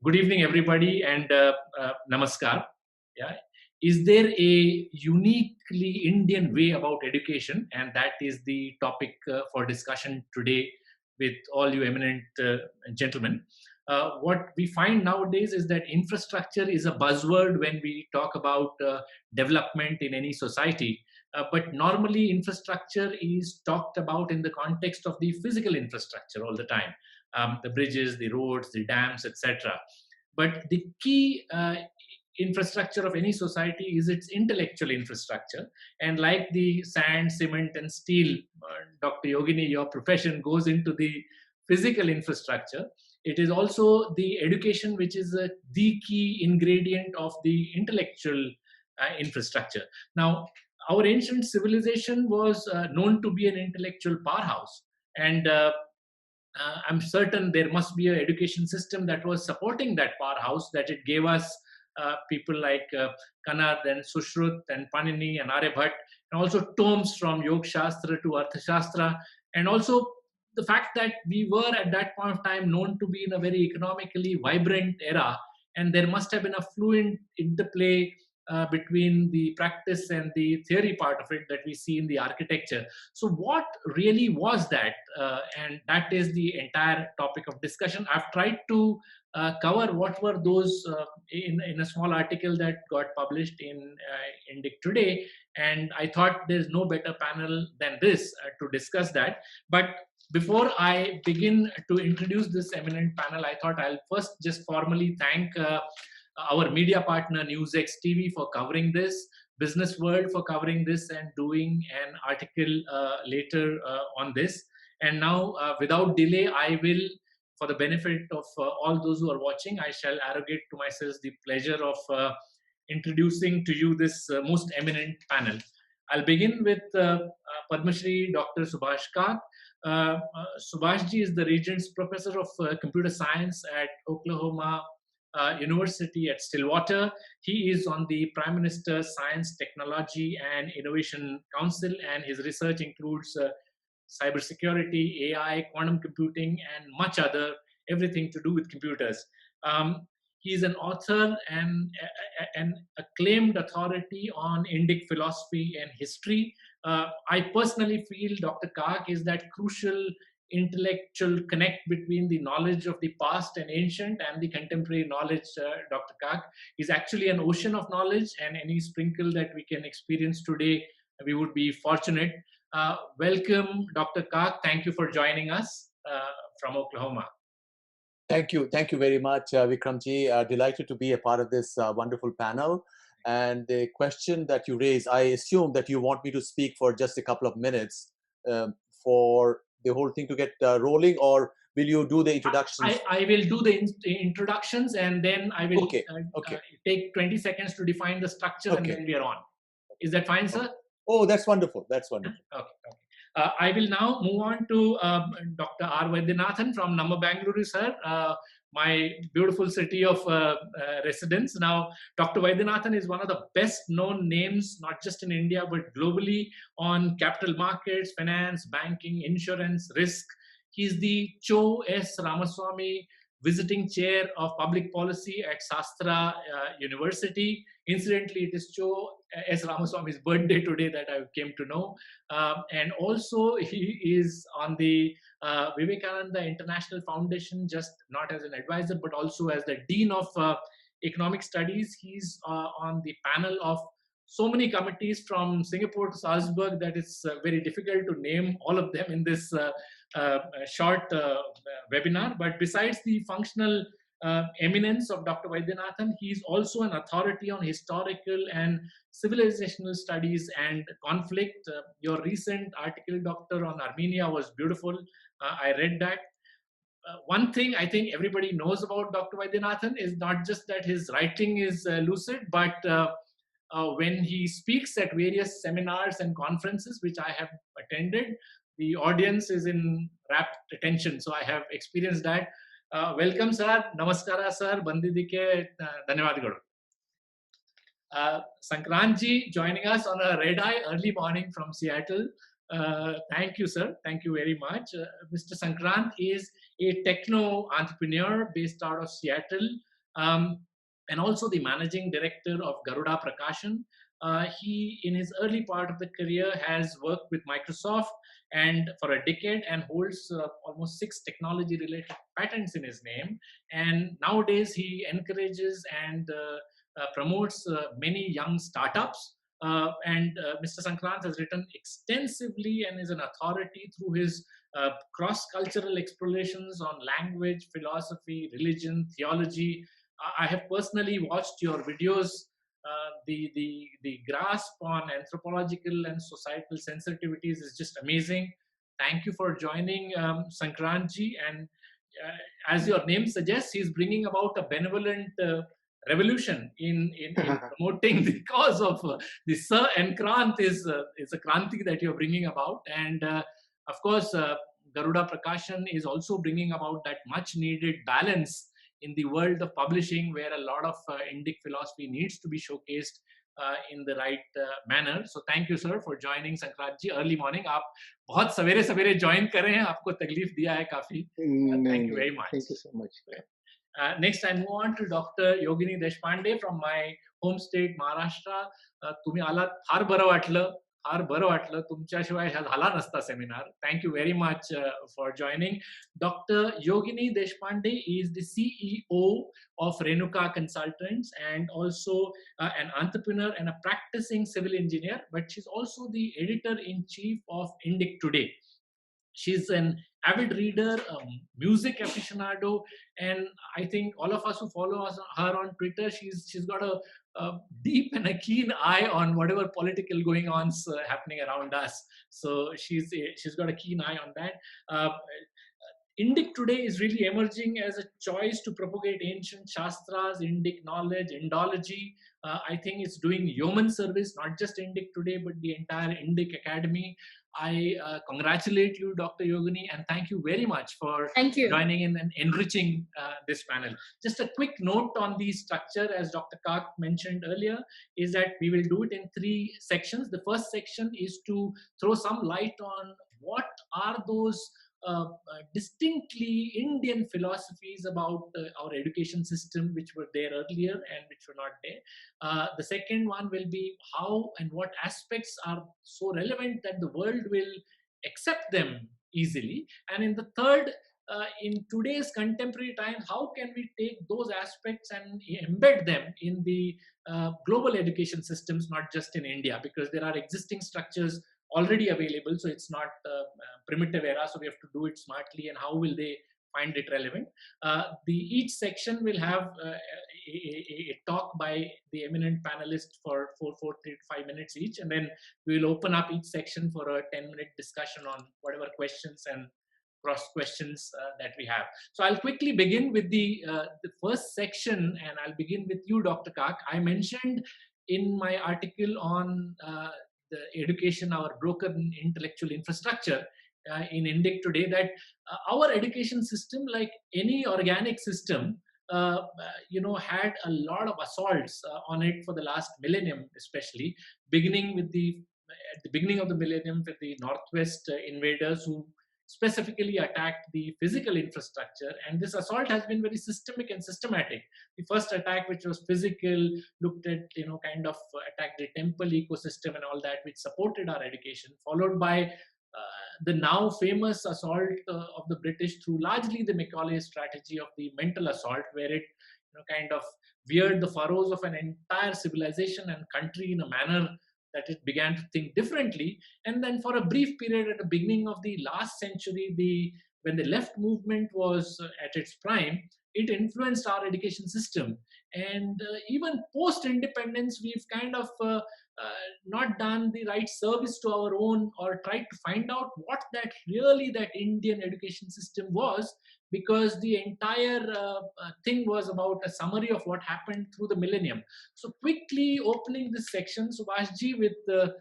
Good evening, everybody, and namaskar. Yeah, is there a uniquely Indian way about education? And that is the topic for discussion today with all you eminent gentlemen. What we find nowadays is that infrastructure is a buzzword when we talk about development in any society. But normally, infrastructure is talked about in the context of the physical infrastructure all the time, the bridges, the roads, the dams, etc. But the key infrastructure of any society is its intellectual infrastructure. And like the sand, cement, and steel, Dr. Yogini, your profession goes into the physical infrastructure. It is also the education which is the key ingredient of the intellectual infrastructure. Now, our ancient civilization was known to be an intellectual powerhouse. And I'm certain there must be an education system that was supporting that powerhouse, that it gave us people like Kanad and Shushrut and Panini and Aryabhat, and also tomes from yogashastra to arthashastra, and also the fact that we were at that point of time known to be in a very economically vibrant era, and there must have been a fluent interplay between the practice and the theory part of it that we see in the architecture. So what really was that? And that is the entire topic of discussion. I've tried to cover what were those in a small article that got published in Indic today. And I thought there's no better panel than this to discuss that. But before I begin to introduce this eminent panel, I thought I'll first just formally thank our media partner NewsX TV for covering this, Business World for covering this and doing an article later on this. And now, without delay, I will, for the benefit of all those who are watching, I shall arrogate to myself the pleasure of introducing to you this most eminent panel. I'll begin with Padma Shri Dr. Subhash Kak. Subhashji is the Regents Professor of Computer Science at Oklahoma University at Stillwater. He is on the Prime Minister's Science, Technology and Innovation Council, and his research includes cybersecurity, AI, quantum computing, and much other, everything to do with computers. He is an author and an acclaimed authority on Indic philosophy and history. I personally feel Dr. Kak is that crucial intellectual connect between the knowledge of the past and ancient and the contemporary knowledge. Dr. Kak is actually an ocean of knowledge, and any sprinkle that we can experience today, we would be fortunate. Welcome, Dr. Kak. Thank you for joining us from Oklahoma. Thank you very much, Vikramji. Delighted to be a part of this wonderful panel. And the question that you raised, I assume that you want me to speak for just a couple of minutes for the whole thing to get rolling, or will you do the introductions? I will do the introductions, and then I will take 20 seconds to define the structure, and then we are on. Is that fine, sir? Oh, that's wonderful. That's wonderful. Okay. I will now move on to Dr. R. Vaidyanathan from Namma Bangalore, sir, my beautiful city of residence. Now, Dr. Vaidyanathan is one of the best known names, not just in India, but globally, on capital markets, finance, banking, insurance, risk. He's the Cho S. Ramaswamy Visiting Chair of Public Policy at Shastra University. Incidentally, it is Cho S. Ramaswamy's birthday today that I came to know. And also, he is on the Vivekananda International Foundation, just not as an advisor, but also as the Dean of Economic Studies. He's on the panel of so many committees from Singapore to Salzburg that it's very difficult to name all of them in this short webinar. But besides the functional eminence of Dr. Vaidyanathan, he is also an authority on historical and civilizational studies and conflict. Your recent article, Doctor, on Armenia was beautiful. I read that. One thing I think everybody knows about Dr. Vaidyanathan is not just that his writing is lucid, but when he speaks at various seminars and conferences, which I have attended, the audience is in rapt attention. So I have experienced that. Welcome, sir. Namaskara, sir. Bandidike, dhanyavad. Sankrantji joining us on a red eye early morning from Seattle. Thank you, sir. Thank you very much. Mr. Sankrant is a techno entrepreneur based out of Seattle. and also the managing director of Garuda Prakashan. He, in his early part of the career, has worked with Microsoft and for a decade, and holds almost 6 technology related patents in his name. And nowadays he encourages and promotes many young startups. And Mr. Sankrant has written extensively and is an authority through his cross-cultural explorations on language, philosophy, religion, theology. I have personally watched your videos. The grasp on anthropological and societal sensitivities is just amazing. Thank you for joining, Sankrantji. And as your name suggests, he's bringing about a benevolent revolution in promoting the cause of the Sir and Krant is a Kranti that you're bringing about. And of course, Garuda Prakashan is also bringing about that much needed balance in the world of publishing, where a lot of Indic philosophy needs to be showcased in the right manner. So thank you, sir, for joining. Sankrant ji, early morning. आप बहुत सवेरे सवेरे join कर रहे हैं, आपको तकलीफ दिया है काफी. Thank you very much. Thank you so much. Next, I move on to Dr. Yogini Deshpande from my home state, Maharashtra. तुम्ही आलात, फार बरं वाटलं. फार बरं वाटलं. तुमच्याशिवाय हा झाला नसता seminar. Thank you very much for joining. Dr. Yogini Deshpande is the CEO of Renuka Consultants, and also an entrepreneur and a practicing civil engineer, but she's also the editor-in-chief of Indic Today. She's an avid reader, music aficionado, and I think all of us who follow her on Twitter, she's got a deep and a keen eye on whatever political going ons happening around us. So she's got a keen eye on that. Indic Today is really emerging as a choice to propagate ancient shastras, Indic knowledge, Indology. I think it's doing yeoman service, not just Indic Today, but the entire Indic Academy. I congratulate you, Dr. Yogini, and thank you very much for joining in and enriching this panel. Just a quick note on the structure, as Dr. Kak mentioned earlier, is that we will do it in 3 sections. The first section is to throw some light on what are those distinctly Indian philosophies about our education system, which were there earlier and which were not there. The second one will be how and what aspects are so relevant that the world will accept them easily. And in the third, in today's contemporary times, how can we take those aspects and embed them in the global education systems, not just in India, because there are existing structures already available, so it's not primitive era, so we have to do it smartly. And how will they find it relevant? Each section will have a talk by the eminent panelists for 3 to 5 minutes each, and then we will open up each section for a 10-minute discussion on whatever questions and cross questions that we have. So I'll quickly begin with the first section, and I'll begin with you, Dr. Kak. I mentioned in my article on the education, our broken intellectual infrastructure in Indic Today, that our education system, like any organic system, had a lot of assaults on it for the last millennium, especially beginning with at the beginning of the millennium with the Northwest invaders who specifically attacked the physical infrastructure. And this assault has been very systemic and systematic. The first attack, which was physical, looked at, kind of attacked the temple ecosystem and all that, which supported our education, followed by the now famous assault of the British through largely the Macaulay strategy of the mental assault, where it kind of veered the furrows of an entire civilization and country in a manner that it began to think differently. And then for a brief period at the beginning of the last century, when the left movement was at its prime, it influenced our education system. And even post-independence, we've kind of not done the right service to our own, or tried to find out what that Indian education system was, because the entire thing was about a summary of what happened through the millennium. So quickly opening this section, Subhashji, with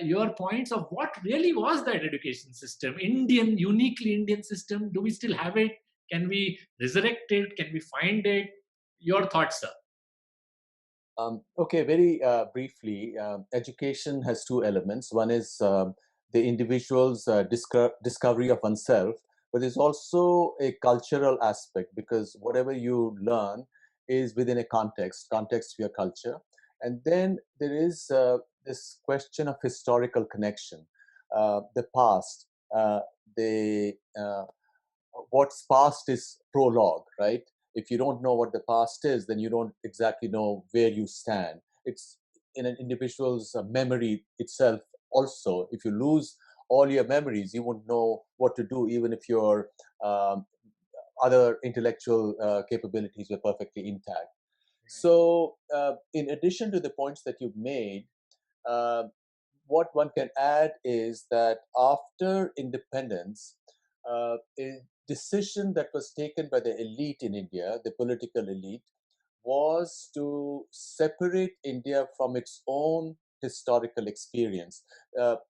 your points of what really was that education system, uniquely Indian system. Do we still have it? Can we resurrect it? Can we find it? Your thoughts, sir. Okay, very briefly, education has 2 elements. One is the individual's discovery of oneself, but there's also a cultural aspect, because whatever you learn is within a context to your culture. And then there is this question of historical connection, the past, the what's past is prologue, right? If you don't know what the past is, then you don't exactly know where you stand. It's in an individual's memory itself. Also, if you lose all your memories, you won't know what to do, even if your um, other intellectual capabilities were perfectly intact. So, in addition to the points that you've made, uh, what one can add is that after independence, a decision that was taken by the elite in India, the political elite, was to separate India from its own historical experience.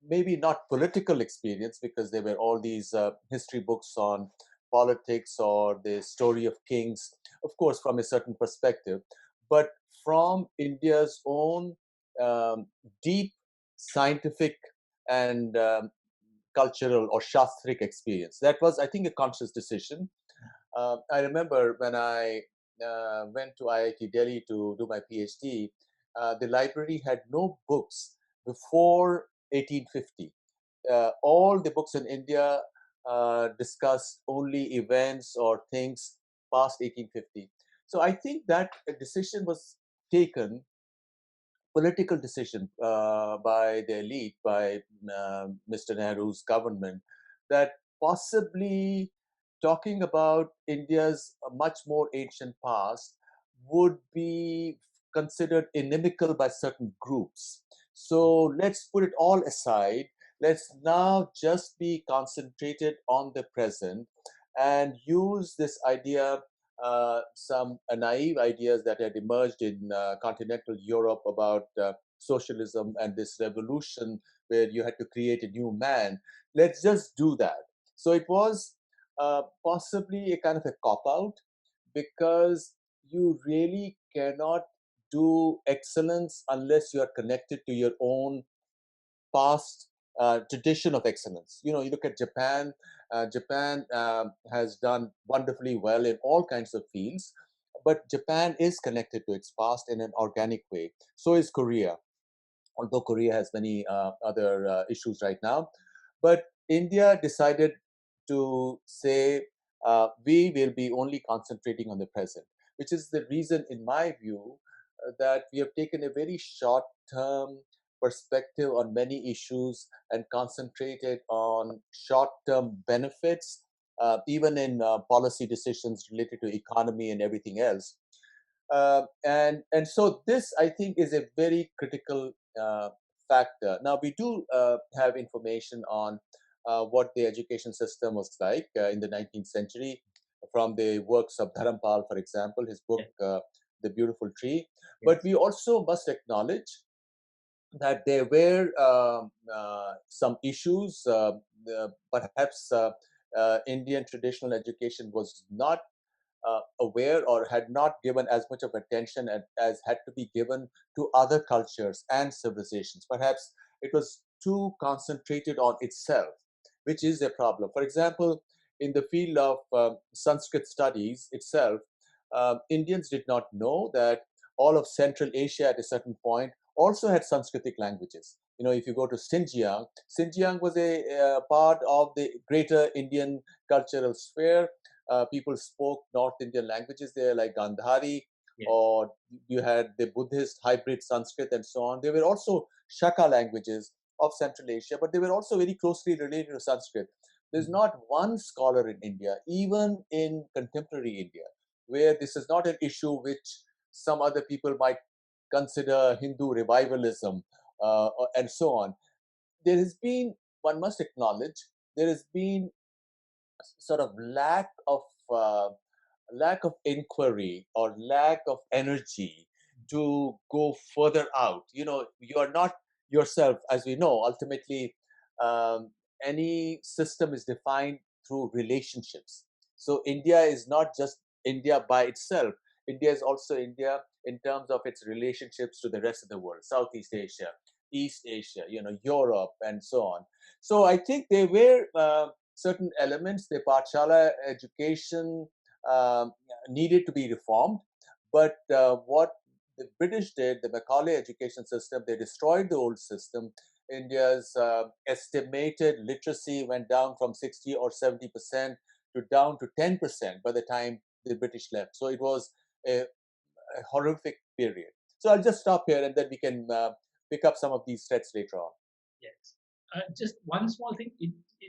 Maybe not political experience, because there were all these history books on politics or the story of kings, of course, from a certain perspective, but from India's own um, deep scientific and cultural or shastric experience. That was, I think, a conscious decision. I remember when I went to IIT Delhi to do my PhD, the library had no books before 1850. All the books in India discuss only events or things past 1850. So I think that a decision was taken, political decision by the elite, by Mr. Nehru's government, that possibly talking about India's much more ancient past would be considered inimical by certain groups. So let's put it all aside. Let's now just be concentrated on the present and use this idea, some naive ideas that had emerged in continental Europe about socialism and this revolution where you had to create a new man. Let's just do that. So it was possibly a kind of a cop out, because you really cannot do excellence unless you are connected to your own past tradition of excellence. You know, you look at Japan. Japan has done wonderfully well in all kinds of fields, but Japan is connected to its past in an organic way. So is Korea, although Korea has many other issues right now. But India decided to say we will be only concentrating on the present, which is the reason, in my view, that we have taken a very short term perspective on many issues and concentrated on short term benefits, even in policy decisions related to economy and everything else. And so this, I think, is a very critical factor. Now we do have information on what the education system was like in the 19th century from the works of Dharampal, for example, his book The Beautiful Tree. But we also must acknowledge that there were some issues. Perhaps Indian traditional education was not aware or had not given as much of attention as had to be given to other cultures and civilizations. Perhaps it was too concentrated on itself, which is a problem. For example, in the field of Sanskrit studies itself, Indians did not know that all of Central Asia at a certain point also had Sanskritic languages. You know, if you go to Xinjiang, Xinjiang was a part of the greater Indian cultural sphere. People spoke North Indian languages there, like Gandhari, or you had the Buddhist hybrid Sanskrit and so on. There were also Shaka languages of Central Asia, but they were also very closely related to Sanskrit. There's not one scholar in India, even in contemporary India, where this is not an issue which some other people might consider Hindu revivalism and so on. There has been, one must acknowledge, there has been sort of uh, lack of inquiry or lack of energy to go further out. You know, you are not yourself, as we know. Ultimately, um, any system is defined through relationships. So India is not just India by itself. India is also India in terms of its relationships to the rest of the world, Southeast Asia, East Asia, you know, Europe, and so on. So I think there were certain elements, the Pathshala education um, needed to be reformed. But what the British did, the Macaulay education system, they destroyed the old system. India's estimated literacy went down from 60 or 70% to down to 10% by the time the British left. So it was a horrific period. So I'll just stop here and then we can pick up some of these threads later on. Yes. Just one small thing.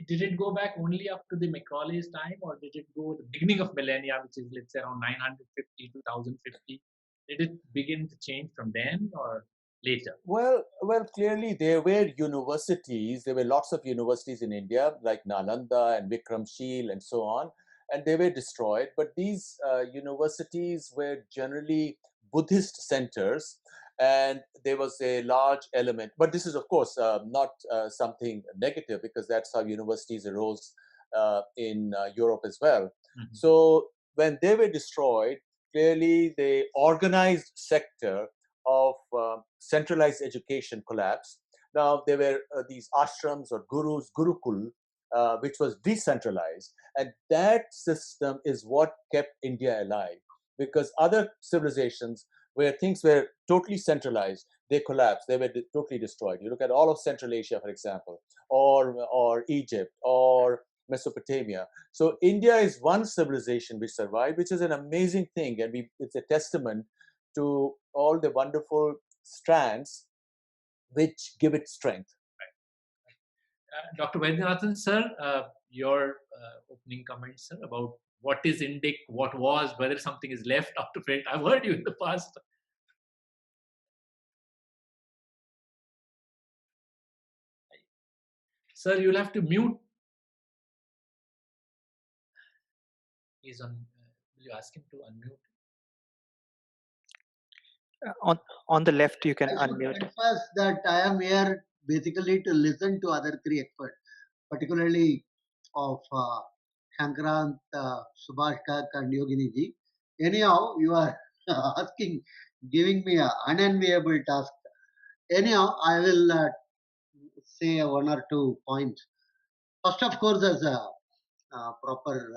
Did it go back only up to the Macaulay's time, or did it go the beginning of millennia, which is let's say around 950 to 1050? Did it begin to change from then or later? Well, clearly there were universities. There were lots of universities in India, like Nalanda and Vikramshil and so on, and they were destroyed. But these universities were generally Buddhist centers, and there was a large element. But this is, of course, not something negative because that's how universities arose in Europe as well. Mhm. So when they were destroyed, clearly the organized sector of centralized education collapsed. Now, there were these ashrams or gurus, Gurukul, which was decentralized. And that system is what kept India alive because other civilizations where things were totally centralized, they collapsed, they were totally destroyed. You look at all of Central Asia, for example, or Egypt, or Mesopotamia. So India is one civilization which survived, which is an amazing thing, and it's a testament to all the wonderful strands which give it strength. Dr. Vaidyanathan, sir, your opening comments, sir, about what is Indic, what was, whether something is left out of it. I've heard you in the past. Sir, you'll have to mute. He's on. Will you ask him to unmute? On the left, you can I should unmute. confess that I am here basically to listen to other three experts, particularly of Shankrant, Subhash Kak and Yogini ji. Anyhow, you are asking, giving me an unenviable task. Anyhow, I will say one or two points. First, of course, as a proper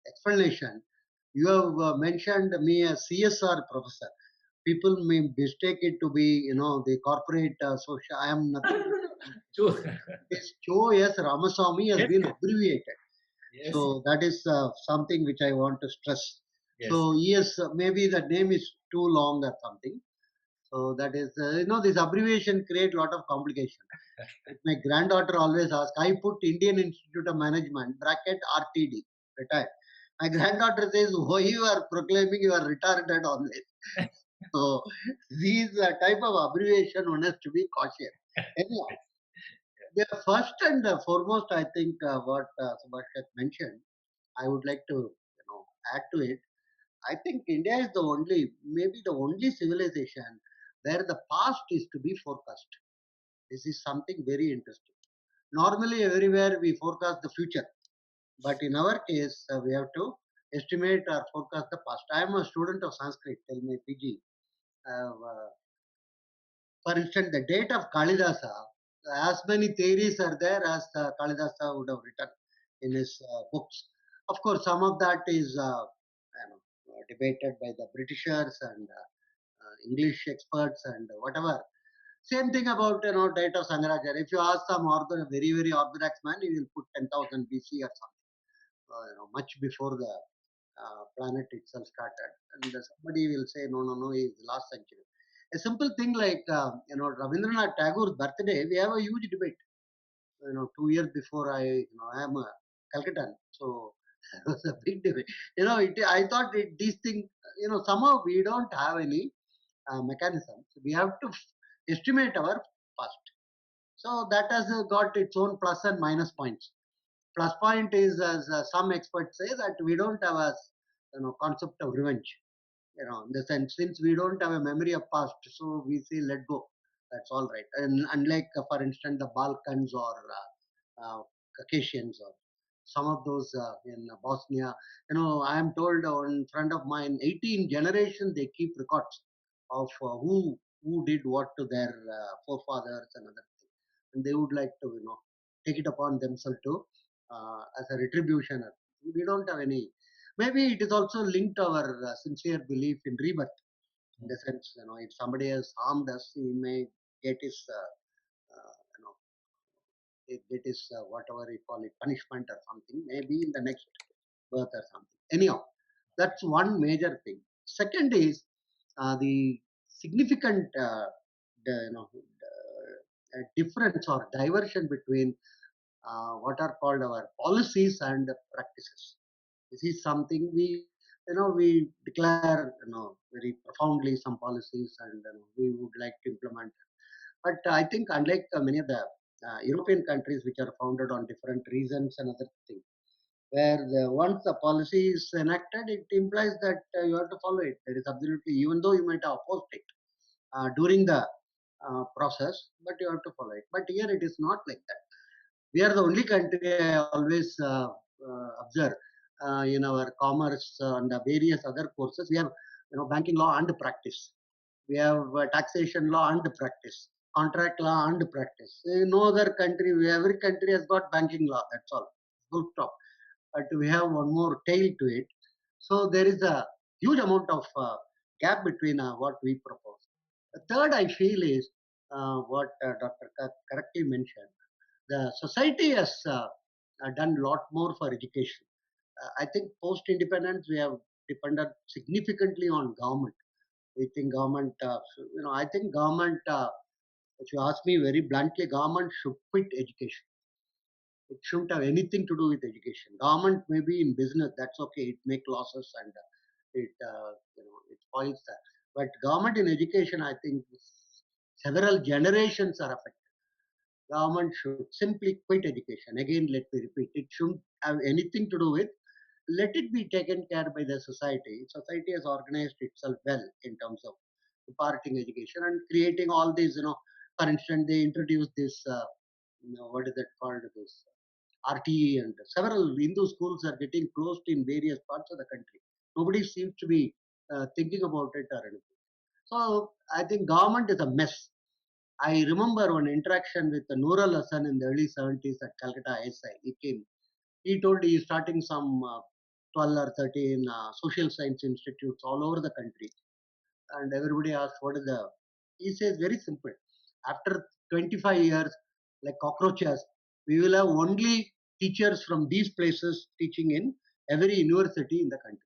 explanation, you have mentioned me as CSR professor. People may mistake it to be, the corporate social. I am nothing. Sure. This Cho S. Ramaswamy has Yes, been yes. abbreviated. Yes. So that is something which I want to stress. Yes. So yes, maybe the name is too long or something. So that is, this abbreviation create lot of complication. My granddaughter always asks, I put Indian Institute of Management, bracket RTD, retired. My granddaughter says, why you are proclaiming you are retarded on this? So these type of abbreviation one has to be cautious. Anyhow, the first and foremost, I think what Subhash has mentioned, I would like to add to it. I think India is the only, maybe the only civilization where the past is to be forecast. This is something very interesting. Normally, everywhere we forecast the future, but in our case, we have to estimate or forecast the past. I am a student of Sanskrit, tell me PG. For instance, the date of Kalidasa, as many theories are there as Kalidasa would have written in his books. Of course, some of that is debated by the Britishers and English experts and whatever. Same thing about date of Sangaracharya. If you ask some very very orthodox man, he will put 10,000 BC or something, much before the planet itself started. And somebody will say, no, he is last century. A simple thing like, Rabindranath Tagore's birthday, we have a huge debate. 2 years before I am a Calcuttan. So it was a big debate. I thought these things, somehow we don't have any mechanism. So we have to estimate our past. So that has got its own plus and minus points. Plus point is, as some experts say, that we don't have a concept of revenge. In the sense, since we don't have a memory of past, so we say let go. That's all right. And unlike, for instance, the Balkans or Caucasians or some of those in Bosnia, I am told one friend of mine, 18 generations they keep records of who did what to their forefathers and other things, and they would like to take it upon themselves to as a retribution. We don't have any. Maybe it is also linked to our sincere belief in rebirth. In the sense, if somebody has harmed us, he may get his, get his whatever you call it, punishment or something, maybe in the next birth or something. Anyhow, that's one major thing. Second is the significant the, difference or diversion between what are called our policies and practices. This is something we declare, very profoundly some policies, and we would like to implement. But I think unlike many of the European countries which are founded on different reasons and other things, where once the policy is enacted, it implies that you have to follow it. There is absolutely, even though you might have opposed it during the process, but you have to follow it. But here it is not like that. We are the only country I always observe in our commerce and various other courses. We have banking law and practice. We have taxation law and practice, contract law and practice. In no other country, every country has got banking law. That's all. Full stop. But we have one more tail to it. So there is a huge amount of gap between what we propose. The third I feel is what Dr. Correctly mentioned. The society has done a lot more for education. I think post-independence we have depended significantly on government. We think government, I think government, if you ask me very bluntly, government should quit education. It shouldn't have anything to do with education. Government may be in business, that's okay. It make losses and it spoils that. But government in education, I think several generations are affected. Government should simply quit education. Again, let me repeat, it shouldn't have anything to do with. Let it be taken care by the society. Society has organized itself well in terms of imparting education and creating all these. For instance, they introduced this. What is it called? This RTE, and several Hindu schools are getting closed in various parts of the country. Nobody seems to be thinking about it or anything. So I think government is a mess. I remember one interaction with Noor Hassan in the early 70s at Calcutta ISI. He came. He told he is starting some 12 or 13 social science institutes all over the country. And everybody asked, what is the. He says, very simple. After 25 years, like cockroaches, we will have only teachers from these places teaching in every university in the country.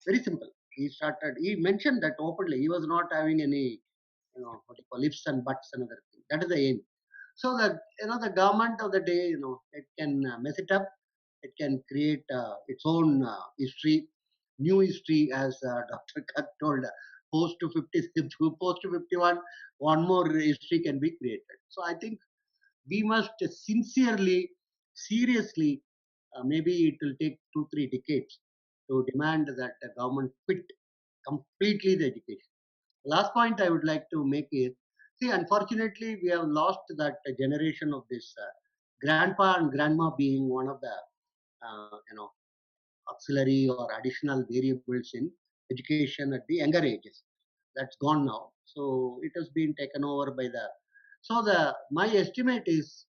Very simple. He mentioned that openly. He was not having any, what you call ifs and buts and other things. That is the aim. So that, the government of the day, it can mess it up. It can create its own history, new history, as Dr. Kat told. Post to 50, post to 51, one more history can be created. So I think we must sincerely, seriously, maybe it will take 2-3 decades to demand that the government quit completely the education. Last point I would like to make is, see, unfortunately, we have lost that generation of this grandpa and grandma being one of the, auxiliary or additional variables in education at the younger ages. That's gone now. So it has been taken over by the. So my estimate is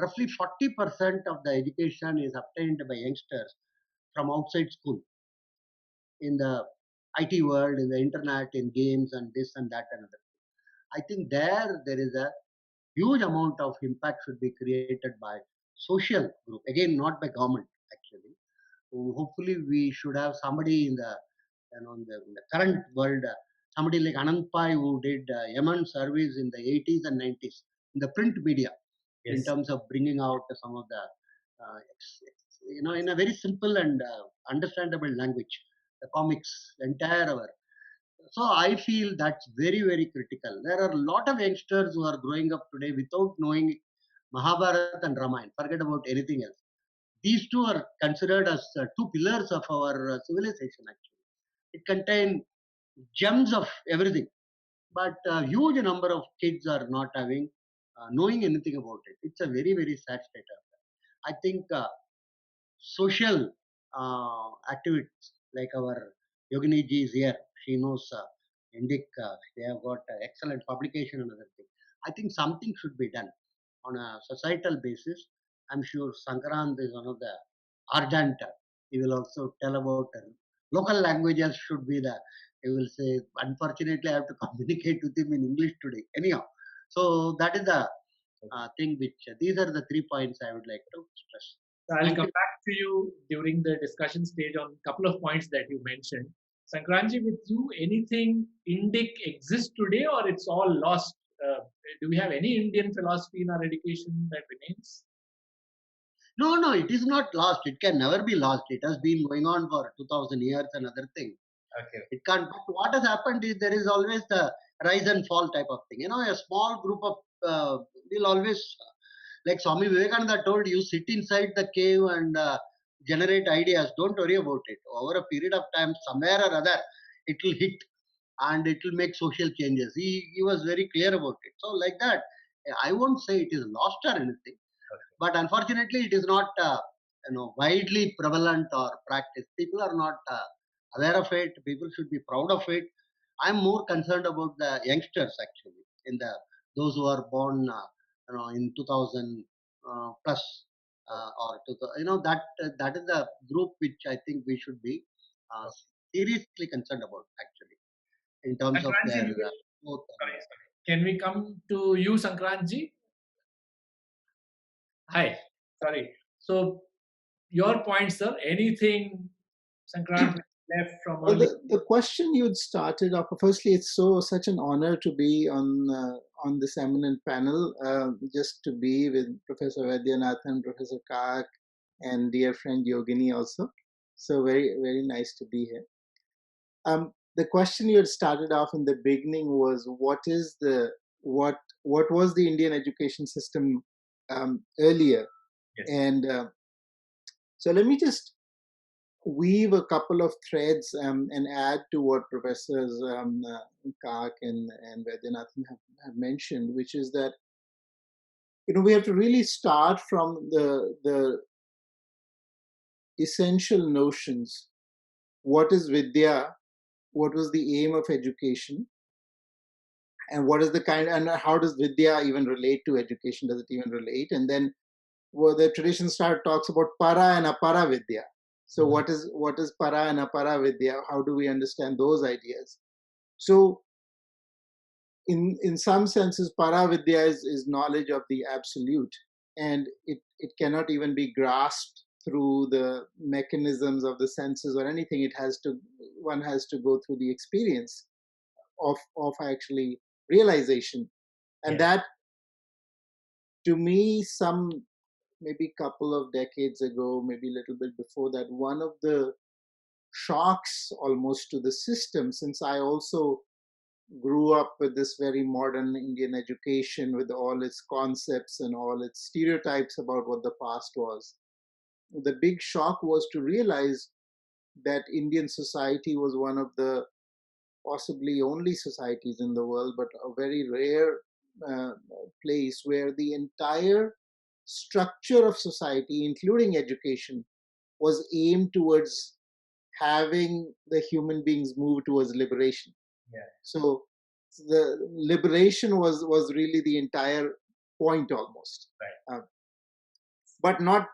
roughly 40% of the education is obtained by youngsters from outside school, in the IT world, in the internet, in games and this and that and other. I think there is a huge amount of impact should be created by social group. Again, not by government actually. So hopefully, we should have somebody in the in the current world, somebody like Anand Pai who did Yemen surveys in the 80s and 90s in the print media, in terms of bringing out some of the, in a very simple and understandable language, the comics, the entire hour. So I feel that's very, very critical. There are a lot of youngsters who are growing up today without knowing Mahabharata and Ramayana. Forget about anything else. These two are considered as two pillars of our civilization. Actually, it contains gems of everything, but a huge number of kids are not having knowing anything about it. It's a very, very sad state of that. I think social activities like our Yogini ji is here. She knows Indic. They have got excellent publication and other things. I think something should be done on a societal basis. I'm sure Sankrant is one of the ardent He will also tell about local languages should be the. He will say, unfortunately, I have to communicate with him in English today. Anyhow, so that is the thing which these are the 3 points I would like to stress. So I'll Thank come you. back to you during the discussion stage on a couple of points that you mentioned. Sankranji, with you, anything Indic exists today or it's all lost? Do we have any Indian philosophy in our education that remains? No, no, it is not lost. It can never be lost. It has been going on for 2000 years and other thing. Okay. It can't. But what has happened is there is always the rise and fall type of thing. A small group of will always, like Swami Vivekananda told you, sit inside the cave and generate ideas. Don't worry about it. Over a period of time, somewhere or other, it will hit and it will make social changes. He was very clear about it. So like that, I won't say it is lost or anything, but unfortunately, it is not widely prevalent or practiced. People are not aware of it. People should be proud of it. I'm more concerned about the youngsters actually, in the those who are born in 2000 plus or that is the group which I think we should be seriously concerned about actually in terms of Sankranji, their we will, growth. sorry. Can we come to you, Sankranji? Hi, sorry. So, your point, sir. Anything, Sankrant, left from Well, earlier? the question you'd started off. Firstly, it's such an honor to be on this eminent panel. Just to be with Professor Vaidyanathan, Professor Kak, and dear friend Yogini also. So very very nice to be here. The question you had started off in the beginning was what was the Indian education system earlier, Yes. and so let me just weave a couple of threads and add to what Professors Kak and Vaidyanathan have mentioned, which is that we have to really start from the essential notions. What is Vidya? What was the aim of education? And what is and how does Vidya even relate to education? Does it even relate? And then the tradition talks about para and apara Vidya. So what is para and apara Vidya? How do we understand those ideas? So in some senses, para Vidya is knowledge of the absolute, and it cannot even be grasped through the mechanisms of the senses or anything. One has to go through the experience of actually realization, and that, to me, maybe couple of decades ago, maybe a little bit before that, one of the shocks almost to the system, since I also grew up with this very modern Indian education with all its concepts and all its stereotypes about what the past was. The big shock was to realize that Indian society was one of the possibly only societies in the world, but a very rare place where the entire structure of society, including education, was aimed towards having the human beings move towards liberation. Yeah. So the liberation was really the entire point almost. Right. But not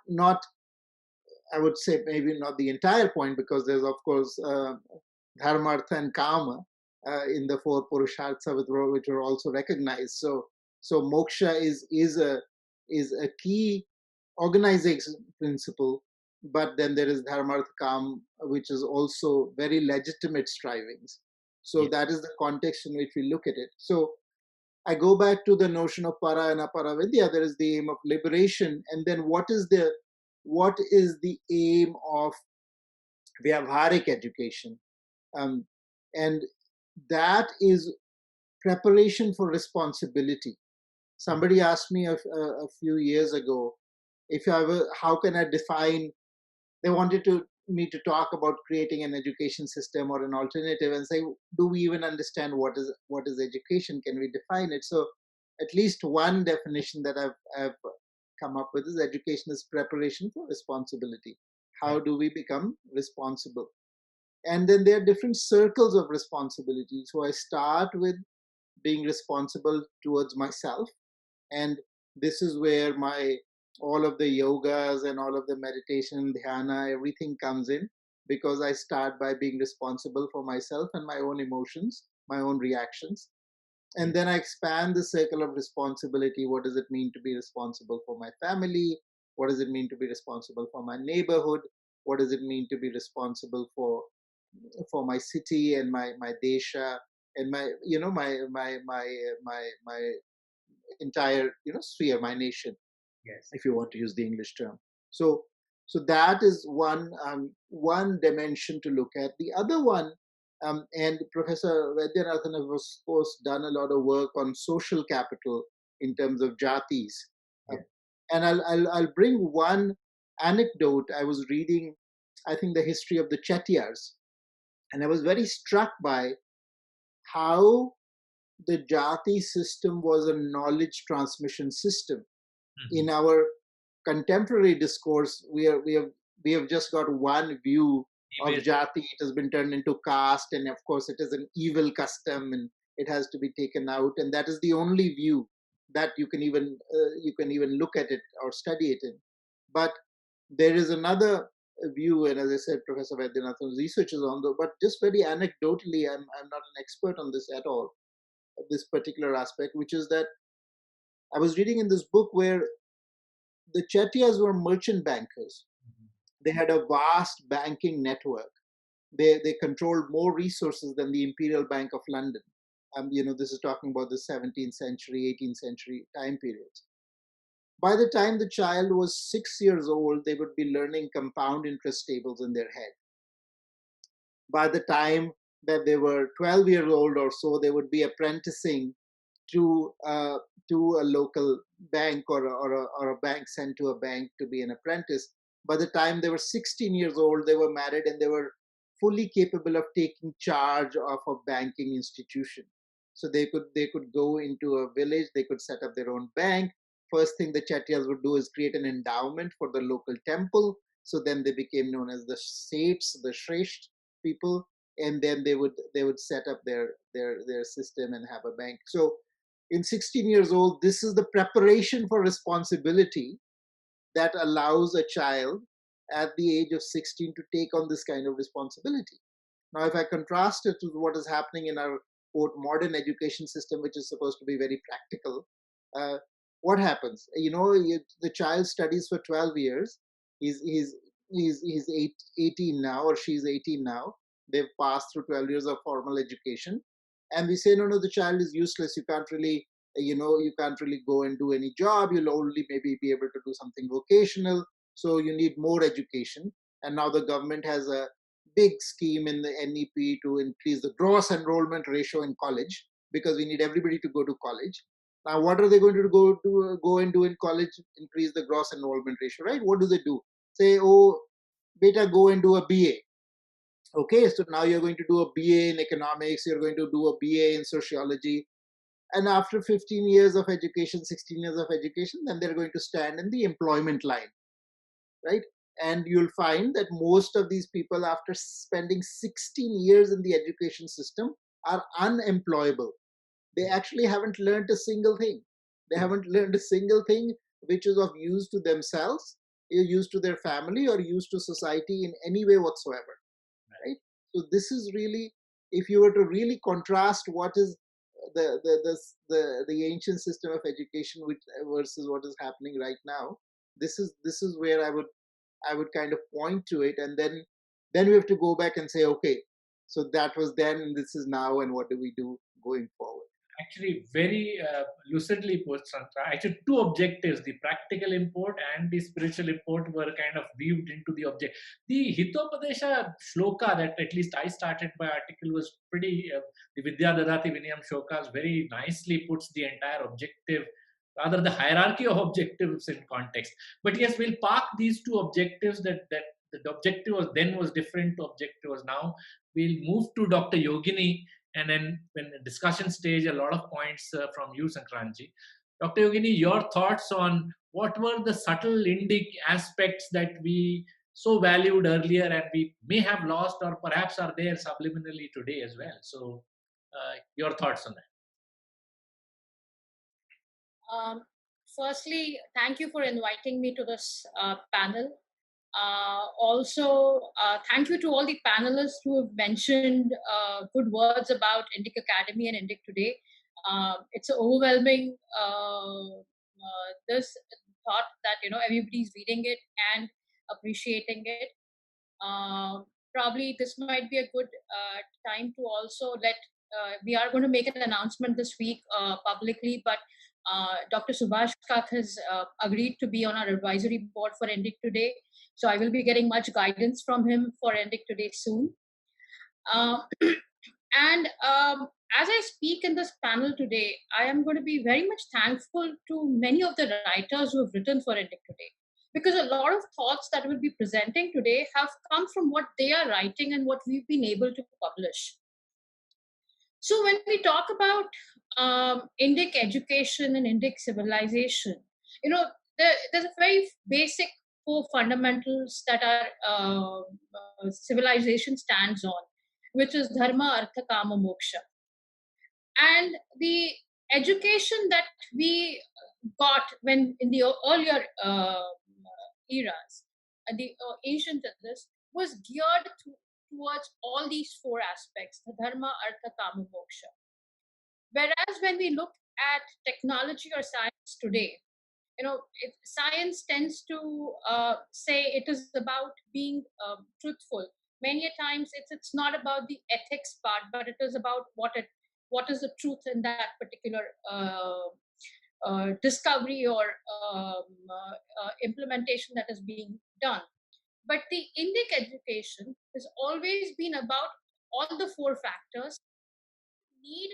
I would say maybe not the entire point, because there's of course dharma, artha, and kama in the four purusharthas which are also recognized. So moksha is a key organizing principle, but then there is dharma, artha, kama, which is also very legitimate strivings. So that is the context in which we look at it. So I go back to the notion of para and apara vidya. There is the aim of liberation, and then what is the aim of vyavharik education? And that is preparation for responsibility. Somebody asked me a few years ago how can I define. They wanted me to talk about creating an education system or an alternative, and say, do we even understand what is education? Can we define it? So at least one definition that I've come up with is education is preparation for responsibility. How do we become responsible? And then there are different circles of responsibility. So I start with being responsible towards myself, and this is where my all of the yogas and all of the meditation, dhyana, everything comes in, because I start by being responsible for myself and my own emotions, my own reactions. And then I expand the circle of responsibility. What does it mean to be responsible for my family? What does it mean to be responsible for my neighborhood? What does it mean to be responsible for my city and my desha and my my entire sphere, my nation, Yes. if you want to use the English term. So that is one dimension to look at. The other one, and Professor Vaidyanathan has of course done a lot of work on social capital in terms of jatis. Yeah. And I'll bring one anecdote. I was reading, I think, the history of the Chettiars, and I was very struck by how the jati system was a knowledge transmission system. In our contemporary discourse, we have just got one view of jati. It has been turned into caste, and of course, it is an evil custom, and it has to be taken out. And that is the only view that you can even look at it or study it in. But there is another view, and as I said, Professor Vaidyanathan's research is on, but just very anecdotally, I'm not an expert on this at all, this particular aspect, which is that I was reading in this book where the Chettiars were merchant bankers. They had a vast banking network. They controlled more resources than the Imperial Bank of London. This is talking about the 17th century, 18th century time periods. By the time the child was 6 years old, they would be learning compound interest tables in their head. By the time that they were 12 years old or so, they would be apprenticing to a local bank or a bank sent to a bank to be an apprentice. By the time they were 16 years old, they were married and they were fully capable of taking charge of a banking institution. So they could go into a village, they could set up their own bank. First thing the Chettiars would do is create an endowment for the local temple. So then they became known as the Seths, the Shresht people, and then they would set up their system and have a bank. So in 16 years old, this is the preparation for responsibility that allows a child at the age of 16 to take on this kind of responsibility. Now, if I contrast it to what is happening in our quote modern education system, which is supposed to be very practical, what happens? The child studies for 12 years. He's 18 now, or she's 18 now. They've passed through 12 years of formal education, and we say, no, the child is useless. You can't really go and do any job. You'll only maybe be able to do something vocational. So you need more education. And now the government has a big scheme in the NEP to increase the gross enrollment ratio in college, because we need everybody to go to college. Now, what are they going to go and do in college? Increase the gross enrollment ratio, right? What do? Say, oh, beta, go and do a BA. Okay, so now you're going to do a BA in economics, you're going to do a BA in sociology. And after 15 years of education, 16 years of education, then they're going to stand in the employment line, right? And you'll find that most of these people, after spending 16 years in the education system, are unemployable. They actually haven't learned a single thing. They haven't learned a single thing which is of use to themselves, use to their family, or use to society in any way whatsoever, right? So this is really, if you were to really contrast what is the ancient system of education versus what is happening right now, this is where I would kind of point to it, and then we have to go back and say, okay, so that was then and this is now, and what do we do going forward? Actually, very lucidly put, Santra. Actually, two objectives, the practical import and the spiritual import, were kind of weaved into the object. The Hitopadesha shloka that at least I started my article was pretty, the Vidya Dadati Vinayam shlokas very nicely puts the entire objective, rather the hierarchy of objectives in context. But yes, we'll park these two objectives that the objective was different to objective was now. We'll move to Dr. Yogini, and then when the discussion stage, a lot of points from you, Sankranji. Dr. Yogini, your thoughts on what were the subtle Indic aspects that we so valued earlier and we may have lost, or perhaps are there subliminally today as well. So your thoughts on that. firstly, thank you for inviting me to this panel. Also, thank you to all the panelists who have mentioned good words about Indic Academy and Indic Today. It's overwhelming, this thought that, everybody's reading it and appreciating it. Probably this might be a good time to also we are going to make an announcement this week publicly, but Dr. Subhash Kak has agreed to be on our advisory board for Indic Today. So I will be getting much guidance from him for Indic Today soon. And as I speak in this panel today, I am going to be very much thankful to many of the writers who have written for Indic Today, because a lot of thoughts that we'll be presenting today have come from what they are writing and what we've been able to publish. So when we talk about Indic education and Indic civilization, there's a very basic 4 fundamentals that our civilization stands on, which is dharma, artha, kama, moksha. And the education that we got when in the earlier eras, the ancient this was geared towards all these 4 aspects: the dharma, artha, kama, moksha. Whereas when we look at technology or science today, science tends to say it is about being truthful. Many a times it's not about the ethics part, but it is about what is the truth in that particular discovery or implementation that is being done. But the Indic education has always been about all the 4 factors need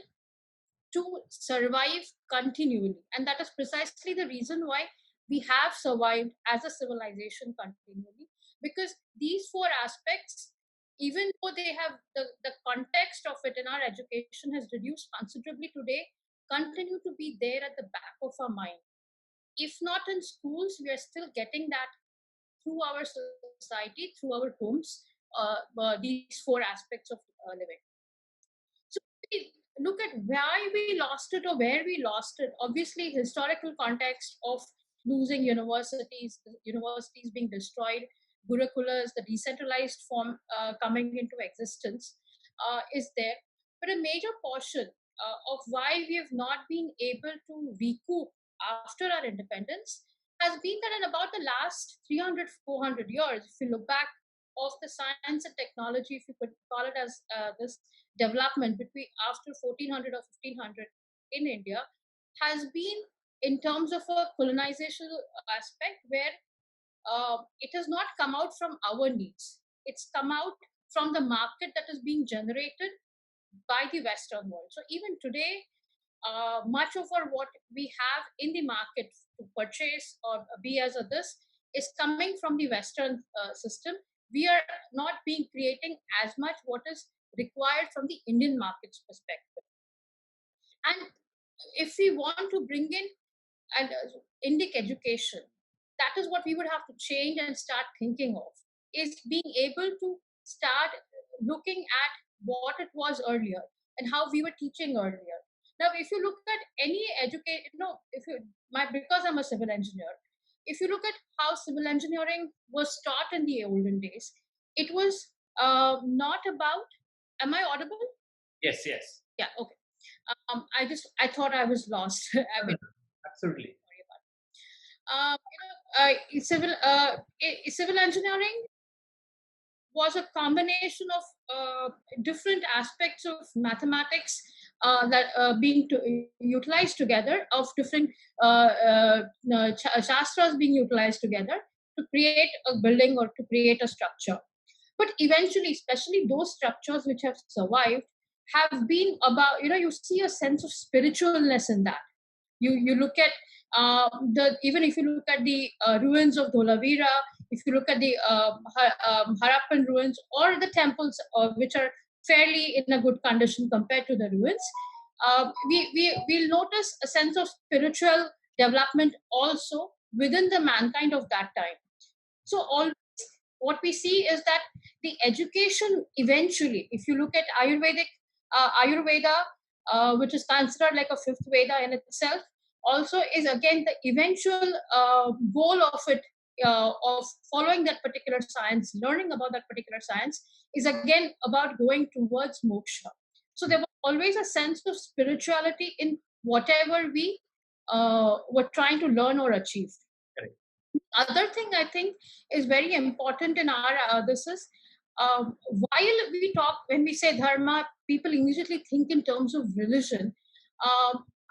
to survive continually. And that is precisely the reason why we have survived as a civilization continually, because these 4 aspects, even though they have the context of it in our education has reduced considerably today, continue to be there at the back of our mind. If not in schools, we are still getting that through our society, through our homes, these 4 aspects of living. So we look at why we lost it or where we lost it. Obviously, historical context of losing universities being destroyed, gurukulas, the decentralized form coming into existence is there. But a major portion of why we have not been able to recoup after our independence has been that in about the last 300, 400 years, if you look back of the science and technology, if you could call it as this development between after 1400 or 1500 in India, has been in terms of a colonization aspect where it has not come out from our needs. It's come out from the market that is being generated by the Western world. So even today, much of what we have in the market to purchase or be as a this is coming from the Western system. We are not being creating as much what is required from the Indian market's perspective. And if we want to bring in an Indic education, that is what we would have to change and start thinking of, is being able to start looking at what it was earlier and how we were teaching earlier. Now, if you look at any education, because I'm a civil engineer, if you look at how civil engineering was taught in the olden days, it was not about. Am I audible? Yes. Yeah. Okay. I thought I was lost. Absolutely. Civil engineering was a combination of different aspects of mathematics that being utilized together, of different shastras being utilized together to create a building or to create a structure. But eventually, especially those structures which have survived, have been about, you see a sense of spiritualness in that. You look at even if you look at the ruins of Dholavira, if you look at the Harappan ruins or the temples which are fairly in a good condition compared to the ruins, we'll notice a sense of spiritual development also within the mankind of that time. So always what we see is that the education eventually, if you look at Ayurveda, which is considered like a 5th Veda in itself, also is again the eventual goal of it, of following that particular science, learning about that particular science, is again about going towards moksha. So there was always a sense of spirituality in whatever we were trying to learn or achieve. Correct. Other thing I think is very important in our this is, while we talk, when we say dharma, people immediately think in terms of religion.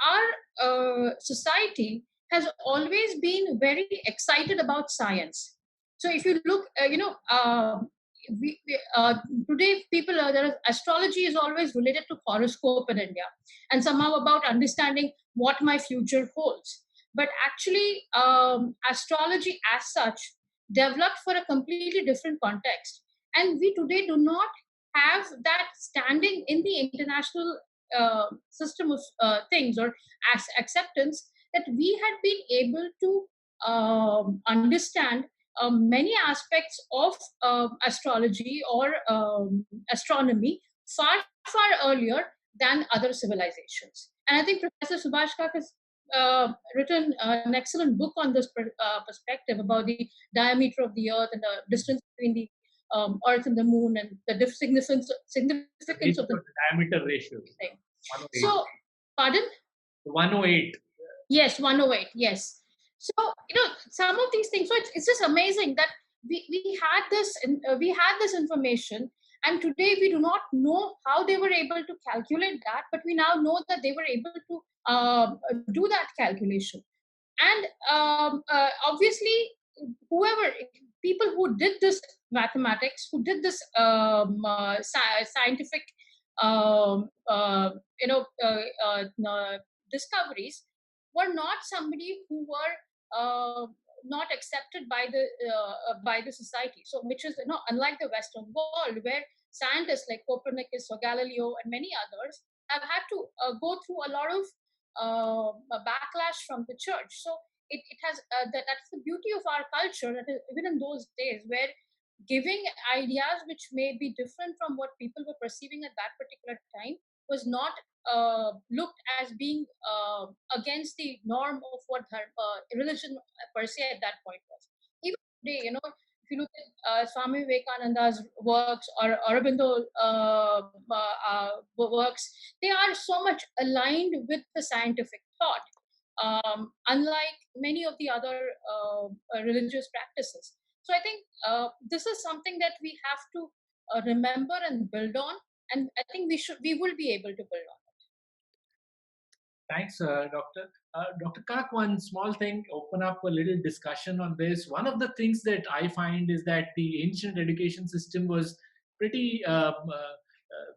Our society has always been very excited about science. So if you look, today people astrology is always related to horoscope in India, and somehow about understanding what my future holds. But actually, astrology as such developed for a completely different context, and we today do not have that standing in the international system of things, or as acceptance, that we had been able to understand many aspects of astrology or astronomy far earlier than other civilizations. And I think Professor Subhash Kak has written an excellent book on this perspective about the diameter of the Earth and the distance between the Earth and the Moon, and the significance of the diameter ratio. thing. 108. So, pardon? 108. Yes, 108. Yes. So some of these things. So it's just amazing that we had this information, and today we do not know how they were able to calculate that, but we now know that they were able to do that calculation. And obviously, whoever people who did this mathematics, who did this scientific um, uh, you know discoveries, were not somebody who were not accepted by the society. So, which is unlike the Western world, where scientists like Copernicus or Galileo and many others have had to go through a lot of a backlash from the church. So it has that's the beauty of our culture, that is, even in those days, where giving ideas which may be different from what people were perceiving at that particular time was not looked as being against the norm of what religion per se at that point was. Even today, if you look at Swami Vivekananda's works or Aurobindo works, they are so much aligned with the scientific thought, unlike many of the other religious practices. So I think this is something that we have to remember and build on, and I think we will be able to build on. Thanks, Doctor. Dr. Kak, one small thing, open up a little discussion on this. One of the things that I find is that the ancient education system was pretty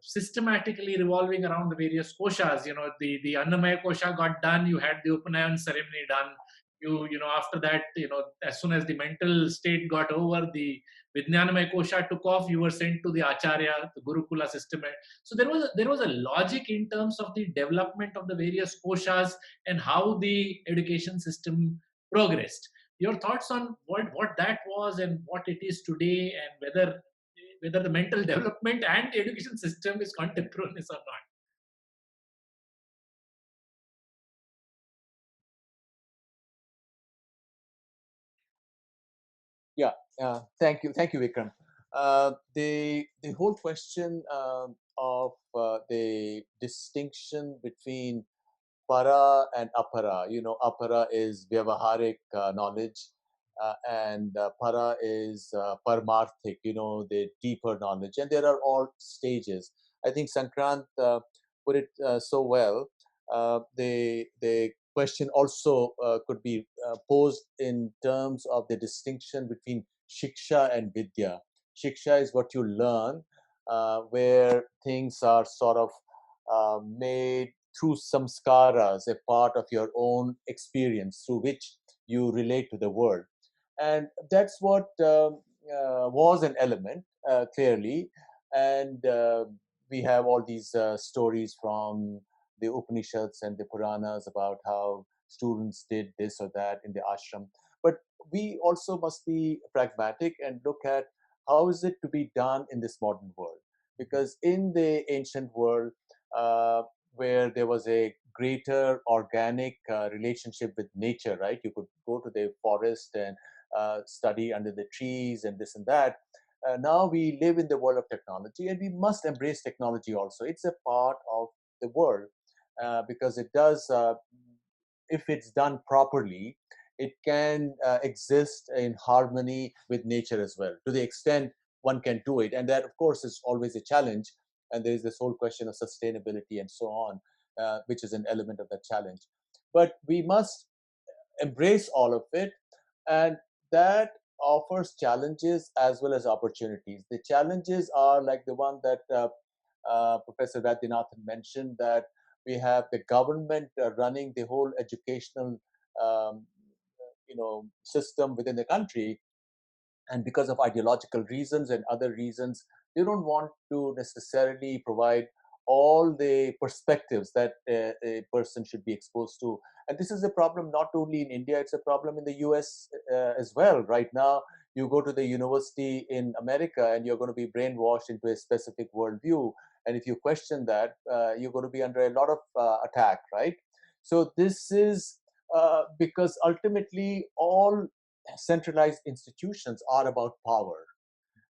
systematically revolving around the various koshas. The Annamaya kosha got done, you had the Upanayan ceremony done. After that, as soon as the mental state got over, the Vijnanamaya kosha took off, you were sent to the Acharya, the Gurukula system. So there was a logic in terms of the development of the various koshas and how the education system progressed. Your thoughts on what that was and what it is today, and whether the mental development and the education system is contemporaneous or not? Yeah, thank you, Vikram. The whole question of the distinction between para and apara. Apara is vyavaharik knowledge, and para is paramarthik. The deeper knowledge, and there are all stages. I think Sankrant put it so well. The question also could be posed in terms of the distinction between shiksha and vidya. Shiksha is what you learn, where things are sort of made through samskaras, a part of your own experience through which you relate to the world. And that's what was an element, clearly. And we have all these stories from the Upanishads and the Puranas about how students did this or that in the ashram. But we also must be pragmatic and look at how is it to be done in this modern world. Because in the ancient world, where there was a greater organic relationship with nature, right? You could go to the forest and study under the trees and this and that. Now we live in the world of technology, and we must embrace technology also. It's a part of the world because it does, if it's done properly, it can exist in harmony with nature as well, to the extent one can do it. And that, of course, is always a challenge. And there is this whole question of sustainability and so on, which is an element of the challenge. But we must embrace all of it, and that offers challenges as well as opportunities. The challenges are like the one that Professor Vaidyanathan mentioned, that we have the government running the whole educational um, system within the country, and because of ideological reasons and other reasons, they don't want to necessarily provide all the perspectives that a person should be exposed to. And this is a problem not only in India, it's a problem in the US as well. Right now, you go to the university in America and you're going to be brainwashed into a specific worldview. And if you question that, you're going to be under a lot of attack, right? So this is because ultimately all centralized institutions are about power.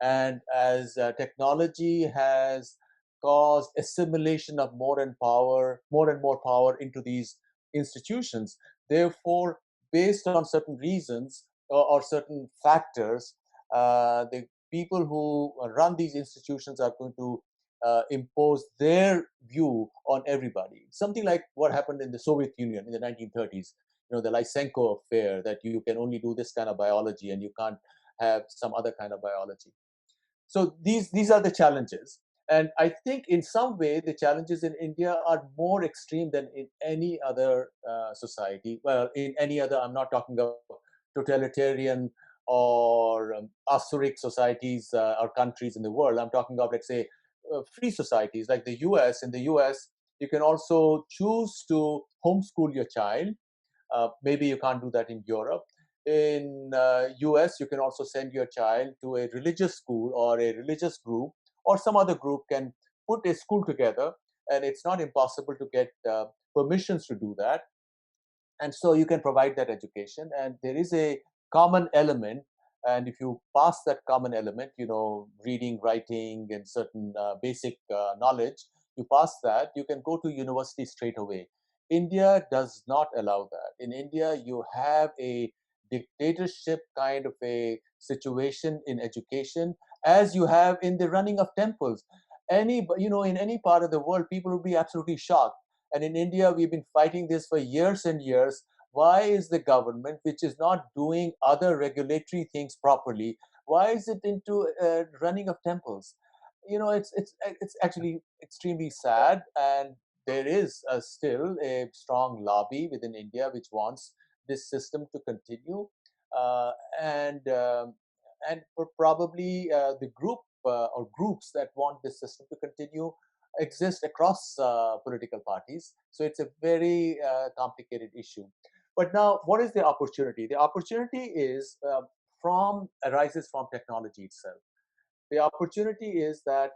And as technology has caused assimilation of more and more power into these institutions, therefore, based on certain reasons or certain factors, the people who run these institutions are going to impose their view on everybody. Something like what happened in the Soviet Union in the 1930s. The Lysenko affair, that you can only do this kind of biology and you can't have some other kind of biology. So these are the challenges, and I think in some way the challenges in India are more extreme than in any other society. Well, in any other, I'm not talking of totalitarian or Asuric societies or countries in the world. I'm talking of, let's say, free societies like the US. In the US, you can also choose to homeschool your child. Maybe you can't do that in Europe. In US, you can also send your child to a religious school or a religious group, or some other group can put a school together, and it's not impossible to get permissions to do that. And so you can provide that education, and there is a common element. And if you pass that common element, reading, writing, and certain basic knowledge, you pass that, you can go to university straight away. India does not allow that. In India, you have a dictatorship kind of a situation in education, as you have in the running of temples. In any part of the world, people would be absolutely shocked. And in India, we've been fighting this for years and years. Why is the government, which is not doing other regulatory things properly, why is it into running of temples? It's actually extremely sad, and there is still a strong lobby within India which wants this system to continue, uh, and um, and for probably the group or groups that want this system to continue exist across political parties. So it's a very complicated issue. But now, what is the opportunity? The opportunity arises from technology itself. The opportunity is that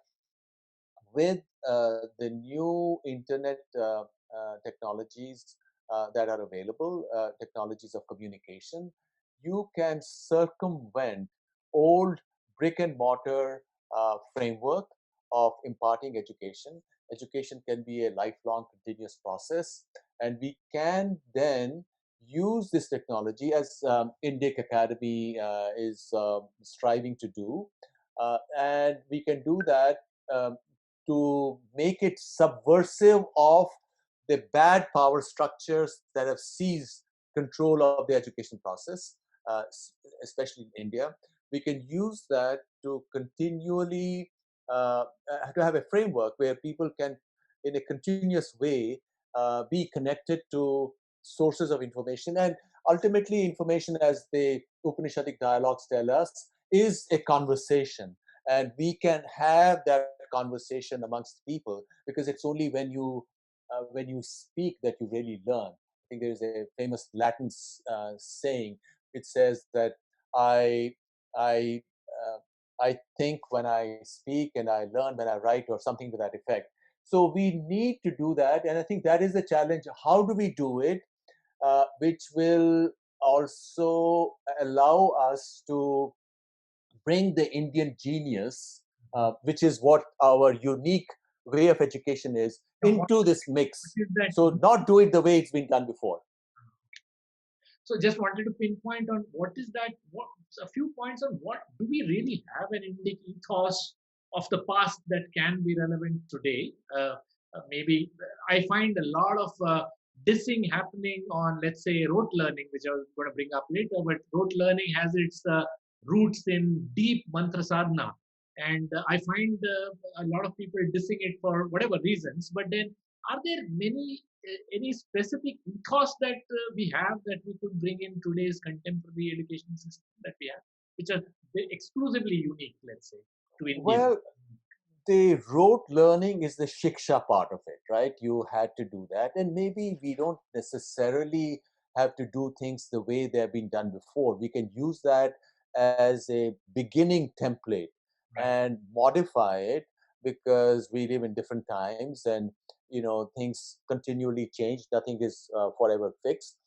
with the new internet technologies that are available, technologies of communication, you can circumvent old brick and mortar framework of imparting education. Education can be a lifelong, continuous process, and we can then use this technology as Indic Academy is striving to do, and we can do that um, to make it subversive of the bad power structures that have seized control of the education process, especially in India. We can use that to continually to have a framework where people can, in a continuous way, be connected to sources of information. And ultimately, information, as the Upanishadic dialogues tell us, is a conversation. And we can have that conversation amongst people, because it's only when you speak that you really learn. I think there is a famous Latin saying. It says that I I I think when I speak, and I learn when I write, or something to that effect. So we need to do that, and I think that is the challenge. How do we do it, which will also allow us to bring the Indian genius, which is what our unique way of education is, into this mix. What is that? So not do it the way it's been done before. So just wanted to pinpoint on what is that, what a few points on what do we really have an Indic ethos of the past that can be relevant today. Maybe I find a lot of dissing happening on, let's say, rote learning, which I was going to bring up later, but rote learning has its roots in deep mantra sadhana. And I find a lot of people dissing it for whatever reasons, but then are there any specific ethos that we have that we could bring in today's contemporary education system that we have, which are exclusively unique, let's say, to India? Well, the rote learning is the shiksha part of it, right? You had to do that. And maybe we don't necessarily have to do things the way they have been done before. We can use that as a beginning template and modify it, because we live in different times and things continually change. Nothing is forever fixed.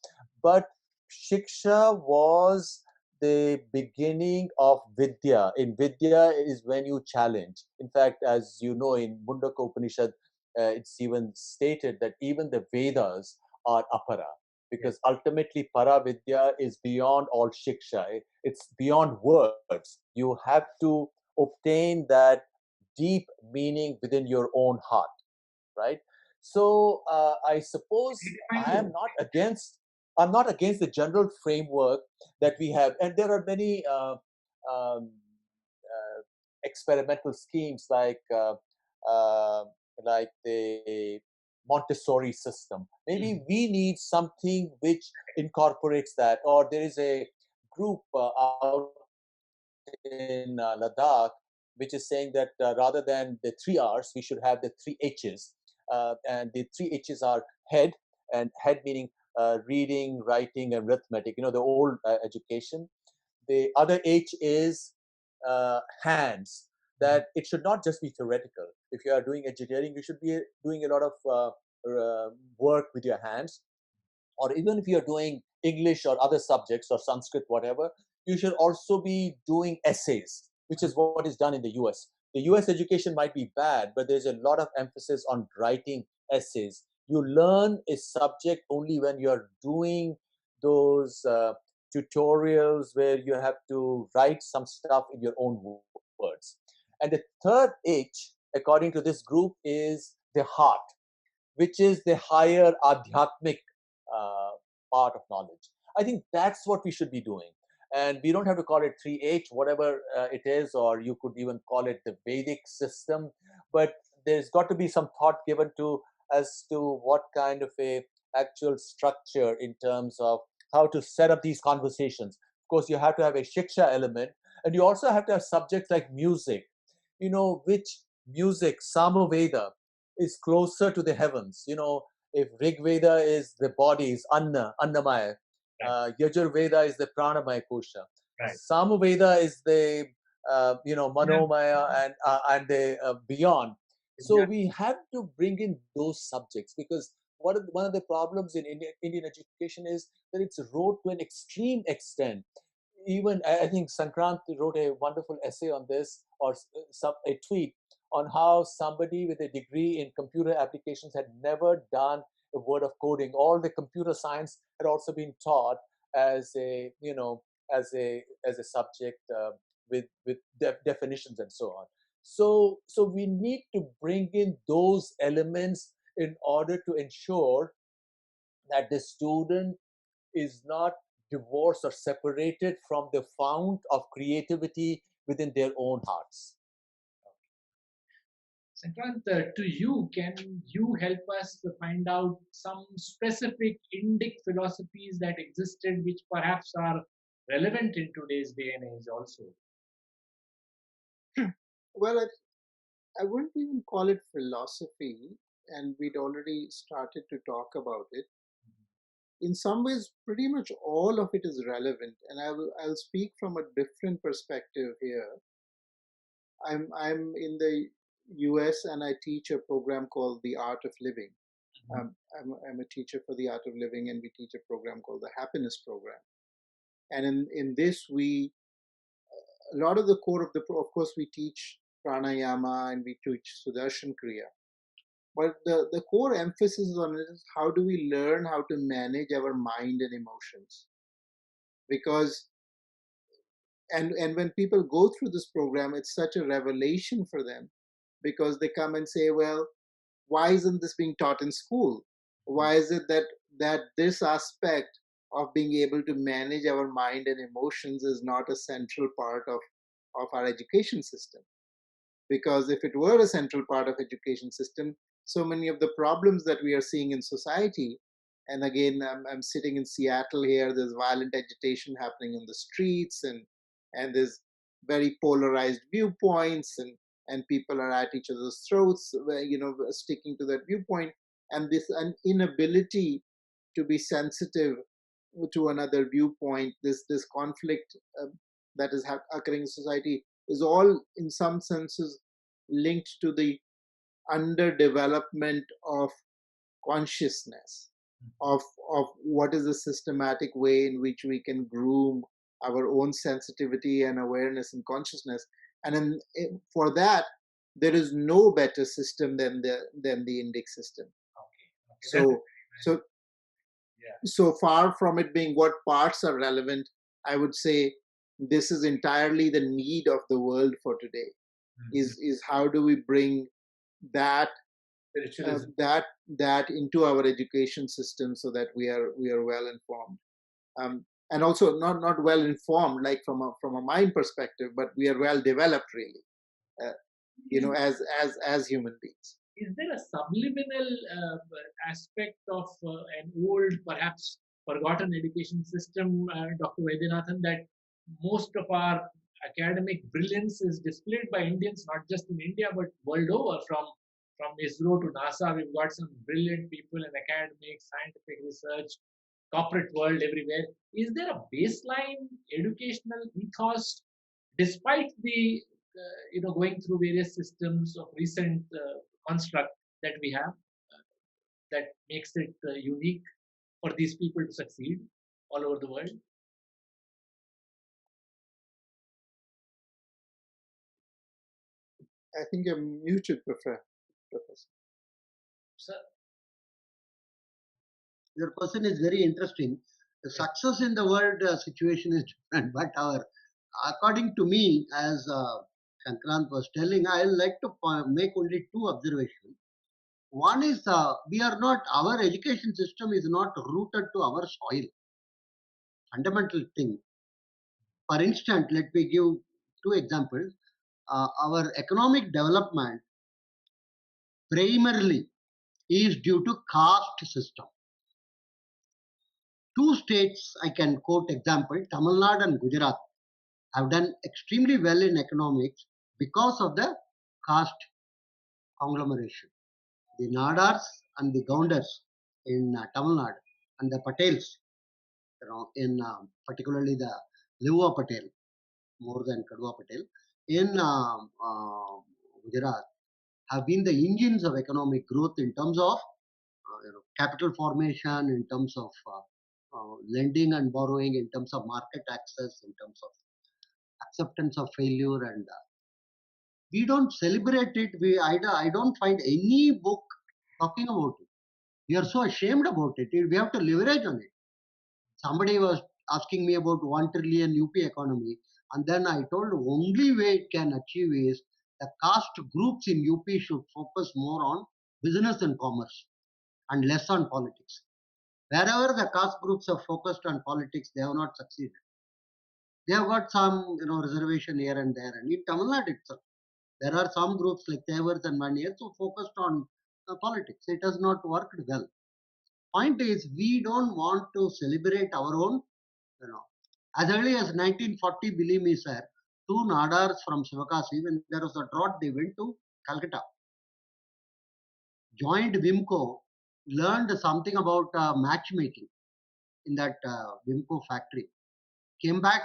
But shiksha was the beginning of Vidya. In Vidya is when you challenge. In fact, as you know, in Mundaka Upanishad, it's even stated that even the Vedas are apara, because ultimately para Vidya is beyond all shiksha. It's beyond words. You have to obtain that deep meaning within your own heart, right? So I suppose I'm not against the general framework that we have, and there are many um, experimental schemes like the Montessori system. Maybe we need something which incorporates that, or there is a group out in Ladakh which is saying that rather than the 3 R's, we should have the 3 H's. And the 3 H's are head, and head meaning reading, writing, and arithmetic, the old education. The other H is hands, that it should not just be theoretical. If you are doing engineering, you should be doing a lot of work with your hands. Or even if you're doing English or other subjects or Sanskrit, whatever, you should also be doing essays, which is what is done in the US. The US education might be bad, but there's a lot of emphasis on writing essays. You learn a subject only when you're doing those tutorials where you have to write some stuff in your own words. And the third H, according to this group, is the heart, which is the higher adhyatmic part of knowledge. I think that's what we should be doing. And we don't have to call it 3H, whatever it is, or you could even call it the Vedic system. But there's got to be some thought given to as to what kind of a actual structure in terms of how to set up these conversations. Of course, you have to have a shiksha element, and you also have to have subjects like music. Which music, Samaveda, is closer to the heavens. If Rig Veda is the body, is Annamaya. Yajur Veda is the Pranamaya Kosha. Samaveda is the Manomaya and the beyond. So we have to bring in those subjects, because one of the problems in Indian education is that it's rote to an extreme extent. Even I think Sankrant wrote a wonderful essay on this, or a tweet on how somebody with a degree in computer applications had never done a word of coding. All the computer science had also been taught as a subject with definitions and so on. So we need to bring in those elements in order to ensure that the student is not divorced or separated from the fount of creativity within their own hearts. Sankrant, to you, can you help us to find out some specific Indic philosophies that existed which perhaps are relevant in today's day and age also? Well, I wouldn't even call it philosophy, and we'd already started to talk about it. In some ways, pretty much all of it is relevant, and I'll speak from a different perspective here. I'm in the US and I teach a program called The Art of Living. I'm a teacher for The Art of Living, and we teach a program called the Happiness Program. And in this, a lot of the core of of course, we teach pranayama and we teach Sudarshan Kriya. But the core emphasis on it is how do we learn how to manage our mind and emotions? Because and when people go through this program, it's such a revelation for them, because they come and say, well, why isn't this being taught in school? Why is it that this aspect of being able to manage our mind and emotions is not a central part of our education system? Because if it were a central part of education system, so many of the problems that we are seeing in society, and again, I'm sitting in Seattle here, there's violent agitation happening in the streets, and there's very polarized viewpoints, and people are at each other's throats, sticking to that viewpoint, and this an inability to be sensitive to another viewpoint, this conflict that is occurring in society, is all in some senses linked to the underdevelopment of consciousness, of what is a systematic way in which we can groom our own sensitivity and awareness and consciousness. And for that, there is no better system than the Indic system. Okay. So far from it being what parts are relevant, I would say this is entirely the need of the world for today. Is how do we bring that that into our education system so that we are well informed, and also not well informed like from a mind perspective, but we are well developed really, as human beings. Is there a subliminal aspect of an old, perhaps forgotten education system, Dr. Vaidyanathan, that most of our academic brilliance is displayed by Indians, not just in India, but world over, from ISRO to NASA? We've got some brilliant people in academics, scientific research, corporate world, everywhere. Is there a baseline educational ethos, despite the going through various systems of recent construct that we have, that makes it unique for these people to succeed all over the world? I think I'm muted, Professor. Sir? Your question is very interesting. The success in the world situation is different, but according to me, as Sankrant was telling, I like to make only two observations. One is our education system is not rooted to our soil. Fundamental thing. For instance, let me give two examples. Our economic development primarily is due to caste system. Two states I can quote example, Tamil Nadu and Gujarat, have done extremely well in economics because of the caste conglomeration. The Nadars and the Gaundars in Tamil Nadu and the Patels, in particularly the Liva Patel, more than Kadwa Patel, in Gujarat, have been the engines of economic growth in terms of capital formation, in terms of lending and borrowing, in terms of market access, in terms of acceptance of failure, and we don't celebrate it. I don't find any book talking about it. We are so ashamed about it. We have to leverage on it. Somebody was asking me about 1 trillion UP economy, and then I told only way it can achieve is the caste groups in UP should focus more on business and commerce and less on politics. Wherever the caste groups have focused on politics, they have not succeeded. They have got some reservation here and there, and in Tamil Nadu itself, there are some groups like Tevars and Vaniyars who focused on politics. It has not worked well. Point is, we don't want to celebrate our own, As early as 1940, believe me, sir, two Nadars from Sivakasi, when there was a drought, they went to Calcutta, joined Wimco, learned something about matchmaking in that Wimco factory, came back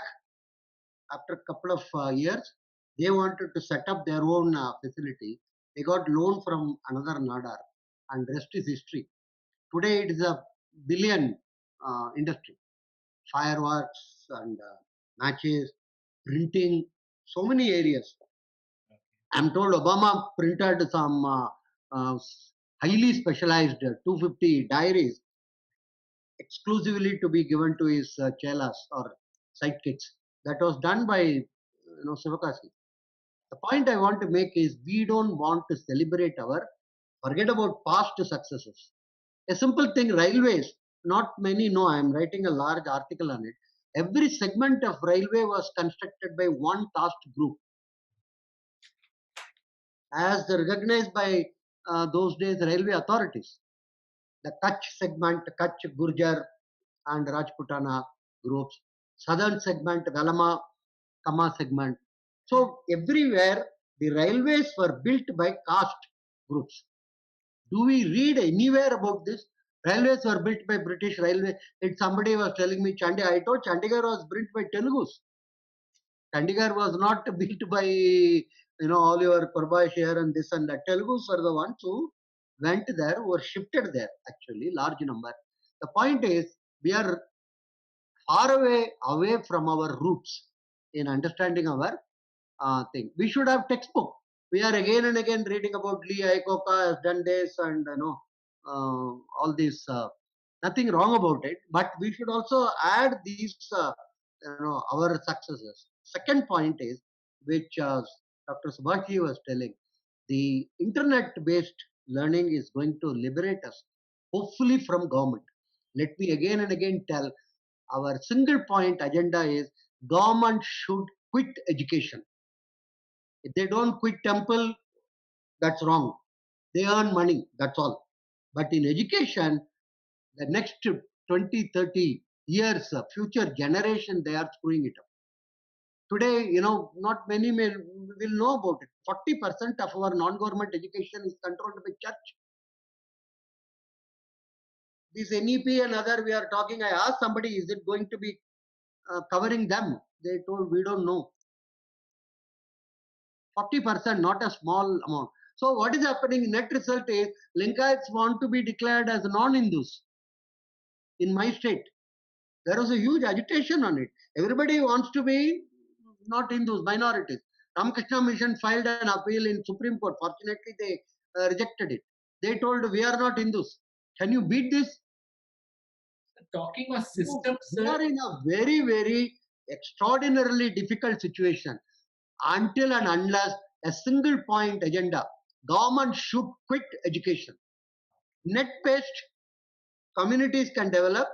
after a couple of years. They wanted to set up their own facility. They got loan from another nadar, and rest is history. Today it is a billion industry, fireworks and matches, printing, so many areas. I'm told Obama printed some uh, highly specialized 250 diaries exclusively to be given to his chelas or sidekicks. That was done by Sivakasi. The point I want to make is we don't want to celebrate forget about past successes. A simple thing, railways, not many know, I am writing a large article on it. Every segment of railway was constructed by one task group, as recognized by those days railway authorities. The Kutch segment, Kutch, Gurjar and Rajputana groups. Southern segment, Velama, Kama segment. So everywhere the railways were built by caste groups. Do we read anywhere about this? Railways were built by British Railway. If somebody was telling me I told Chandigarh was built by Telugus. Chandigarh was not built by all your Purbash here and this and that. Telugus were the ones who went there, were shifted there actually, large number. The point is we are far away from our roots in understanding our thing. We should have textbook. We are again and again reading about Lee Iacocca has done this and all this. Nothing wrong about it, but we should also add these our successes. Second point is which Dr. Subhashi was telling. The internet-based learning is going to liberate us, hopefully from government. Let me again and again tell our single point agenda is government should quit education. If they don't quit temple, that's wrong. They earn money, that's all. But in education, the next 20, 30 years, future generation, they are screwing it up. Today, not many will know about it. 40% of our non-government education is controlled by church. This NEP and other we are talking, I asked somebody, is it going to be covering them? They told, we don't know. 40%, not a small amount. So what is happening? Net result is Linkayats want to be declared as non-Hindus in my state. There was a huge agitation on it. Everybody wants to be not Hindus, minorities. Ramakrishna Mission filed an appeal in Supreme Court. Fortunately, they rejected it. They told we are not Hindus. Can you beat this? Talking of systems, we are in a very, very extraordinarily difficult situation. Until and unless a single point agenda, government should quit education. Net-based communities can develop,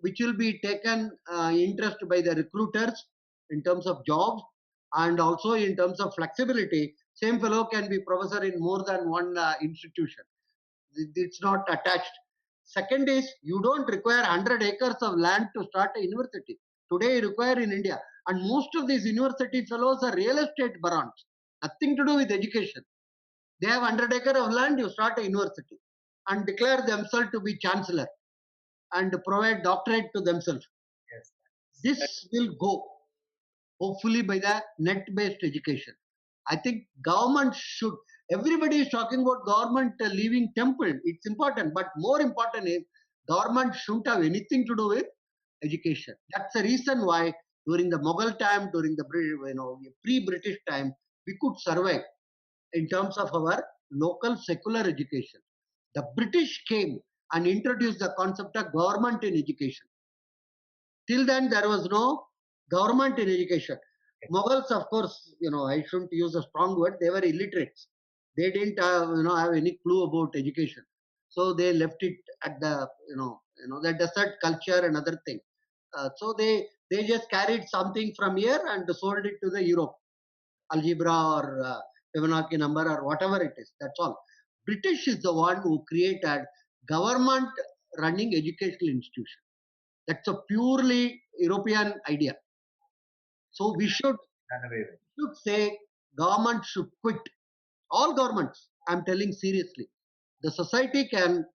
which will be taken interest by the recruiters in terms of jobs and also in terms of flexibility. Same fellow can be professor in more than one institution. It's not attached. Second is, you don't require 100 acres of land to start a university. Today you require in India. And most of these university fellows are real estate barons. Nothing to do with education. They have 100 acres of land, you start a university and declare themselves to be chancellor and provide doctorate to themselves. yes, This will go, hopefully, by the net-based education. I think government should, everybody is talking about government leaving temple. It's important, but more important is government shouldn't have anything to do with education. That's the reason why during the Mughal time, during the pre-British time, we could survive in terms of our local secular education. The British came and introduced the concept of government in education. Till then, there was no government in education. Mughals, of course, I shouldn't use a strong word. They were illiterates. They didn't, have any clue about education. So they left it at the, the desert culture and other thing. So they just carried something from here and sold it to the Europe, algebra or Fibonacci number or whatever it is. That's all. British is the one who created government running educational institution. That's a purely European idea. So we should say government should quit. All governments, I'm telling seriously. The society can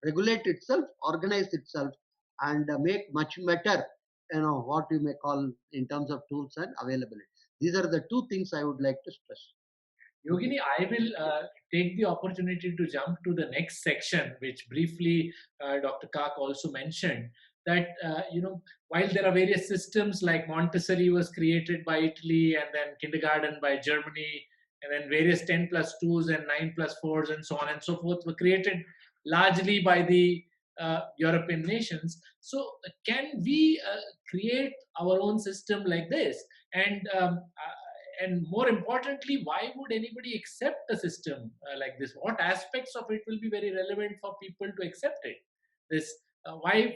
regulate itself, organize itself, and make much better, what you may call in terms of tools and availability. These are the two things I would like to stress. Yogini, I will take the opportunity to jump to the next section, which briefly Dr. Kak also mentioned, that while there are various systems like Montessori was created by Italy, and then kindergarten by Germany, and then various 10+2s and 9+4s and so on and so forth were created largely by the European nations. So can we create our own system like this? And more importantly, why would anybody accept a system like this? What aspects of it will be very relevant for people to accept it? This why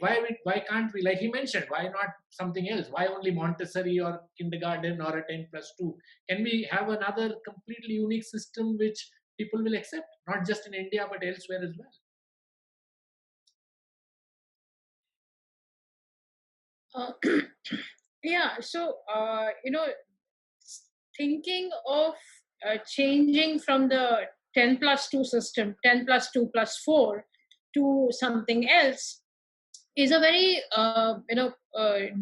can't we, like he mentioned, why not something else? Why only Montessori or kindergarten or a 10+2? Can we have another completely unique system which people will accept, not just in India but elsewhere as well? Yeah, so thinking of changing from the 10+2 system, 10+2+4, to something else is a very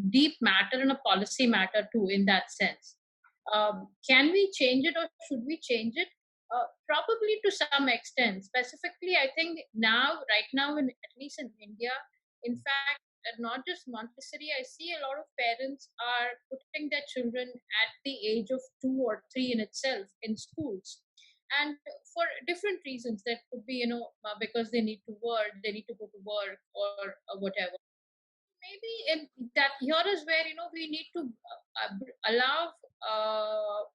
deep matter and a policy matter too, in that sense. Can we change it, or should we change it? Probably to some extent. Specifically, I think right now, at least in India, in fact, not just Montessori, I see a lot of parents are putting their children at the age of 2 or 3 in itself in schools. And for different reasons, that could be, because they need to go to work, or whatever. Maybe in that here is where we need to allow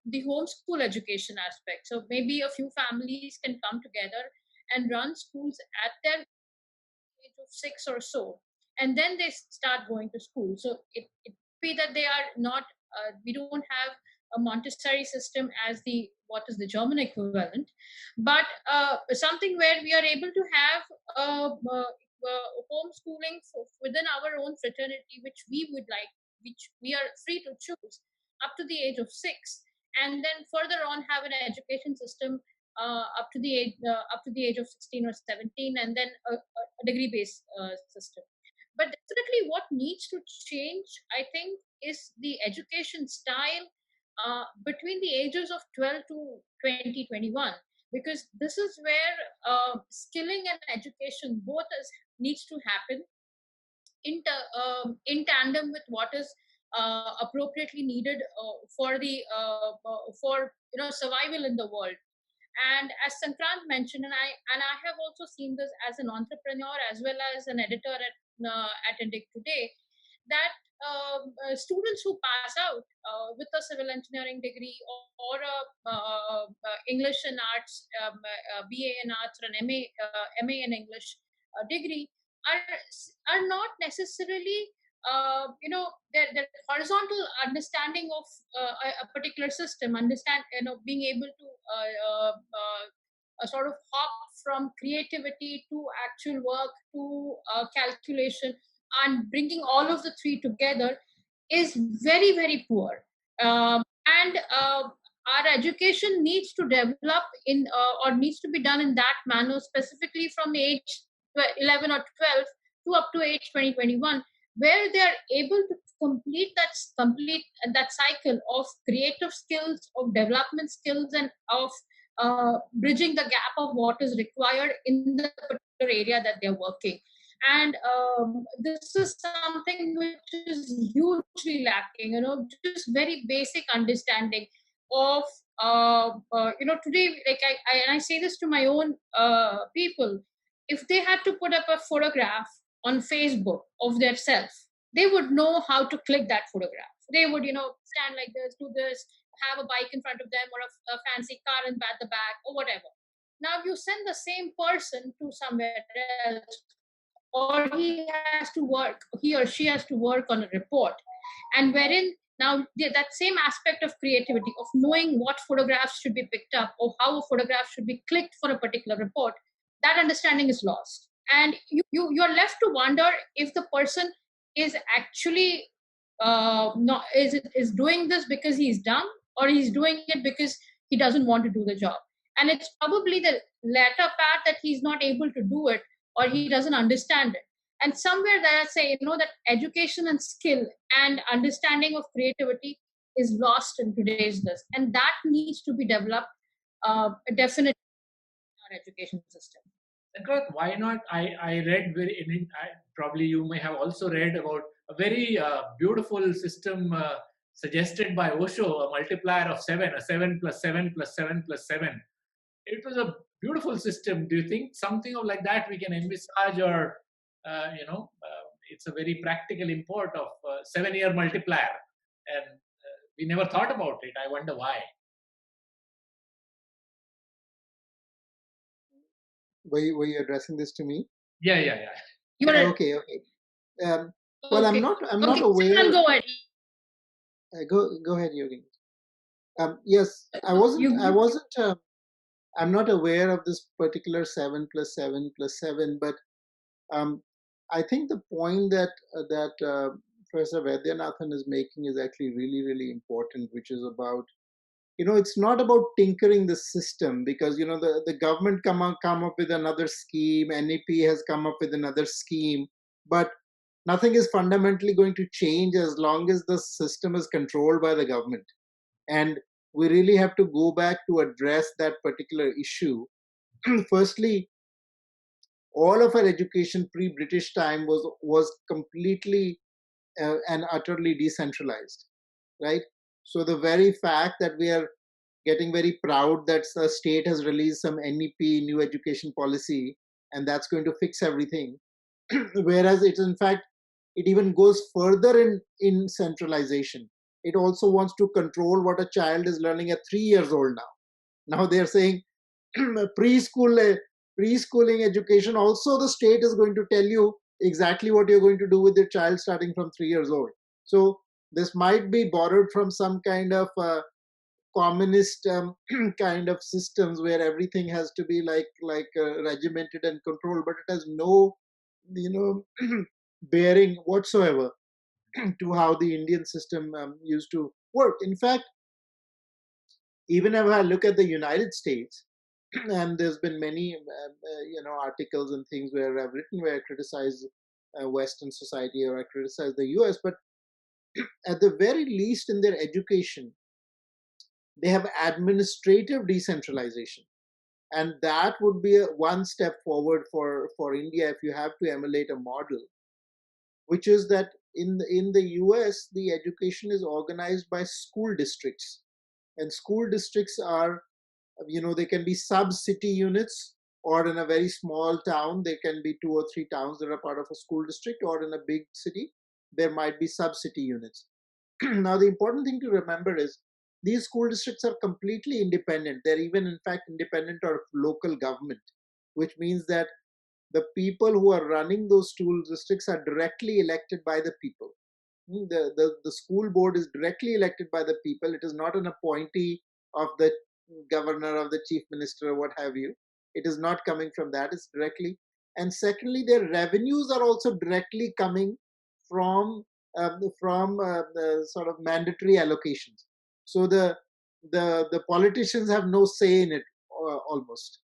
the homeschool education aspect. So maybe a few families can come together and run schools at their age of 6 or so, and then they start going to school. So it be that they are not we don't have a Montessori system as what is the German equivalent, but something where we are able to have homeschooling within our own fraternity, which we are free to choose up to the age of 6, and then further on have an education system up to the age of 16 or 17, and then a degree-based system. But definitely, what needs to change, I think, is the education style between the ages of 12 to 20, 21, because this is where skilling and education both needs to happen in tandem with what is appropriately needed for survival in the world. And as Sankrant mentioned, and I have also seen this as an entrepreneur as well as an editor at Indic today, that students who pass out with a civil engineering degree or a English and arts, BA in arts, or an MA in English degree are not necessarily their horizontal understanding of a particular system, being able to sort of hop from creativity to actual work to calculation, and bringing all of the three together is very, very poor. And our education needs to develop or needs to be done in that manner, specifically from age 11 or 12 to up to age 2021, where they are able to complete that cycle of creative skills, of development skills, and of bridging the gap of what is required in the particular area that they're working. And this is something which is hugely lacking, just very basic understanding of today. Like I say this to my own people, if they had to put up a photograph on Facebook of their self, they would know how to click that photograph. They would, stand like this, do this, have a bike in front of them, or a fancy car at the back, or whatever. Now you send the same person to somewhere else, or he or she has to work on a report, and wherein now that same aspect of creativity, of knowing what photographs should be picked up or how a photograph should be clicked for a particular report, that understanding is lost. And you're left to wonder if the person is actually not is doing this because he's dumb, or he's doing it because he doesn't want to do the job. And it's probably the latter part, that he's not able to do it, or he doesn't understand it. And somewhere that I say, that education and skill and understanding of creativity is lost in today's this, and that needs to be developed definitely in our education system. Sankrath, why not? I read probably you may have also read about a very beautiful system suggested by Osho, a multiplier of 7, a 7 plus 7 plus 7 plus 7. It was a beautiful system. Do you think something of like that we can envisage, or it's a very practical import of 7-year multiplier, and we never thought about it. I wonder why. Were you addressing this to me? Yeah. You are Okay. Well, okay. I'm not Okay, aware. Simran, go ahead. Go ahead, Yogi. Yes, I wasn't. I'm not aware of this particular 7 plus 7 plus 7, but I think the point that Professor Vaidyanathan is making is actually really, really important, which is about, it's not about tinkering the system, because the government come up with another scheme, NEP has come up with another scheme, but nothing is fundamentally going to change as long as the system is controlled by the government. And we really have to go back to address that particular issue. Firstly, all of our education pre-British time was completely and utterly decentralized, right? So the very fact that we are getting very proud that the state has released some NEP, new education policy, and that's going to fix everything, whereas it even goes further in centralization. It also wants to control what a child is learning at 3 years old now. Now they're saying preschooling education, also the state is going to tell you exactly what you're going to do with your child starting from 3 years old. So this might be borrowed from some kind of communist kind of systems where everything has to be like regimented and controlled, but it has no bearing whatsoever to how the Indian system used to work. In fact, even if I look at the United States, and there's been many articles and things where I've written where I criticize Western society or I criticize the US, but at the very least in their education, they have administrative decentralization. And that would be one step forward for India if you have to emulate a model, which is that in the US, the education is organized by school districts. And school districts are, they can be sub-city units, or in a very small town, there can be 2 or 3 towns that are part of a school district, or in a big city, there might be sub-city units. Now, the important thing to remember is these school districts are completely independent. They're even, in fact, independent of local government, which means that the people who are running those school districts are directly elected by the people. The school board is directly elected by the people. It is not an appointee of the governor, of the chief minister, or what have you. It is not coming from that. It's directly. And secondly, their revenues are also directly coming from the sort of mandatory allocations. So the politicians have no say in it almost,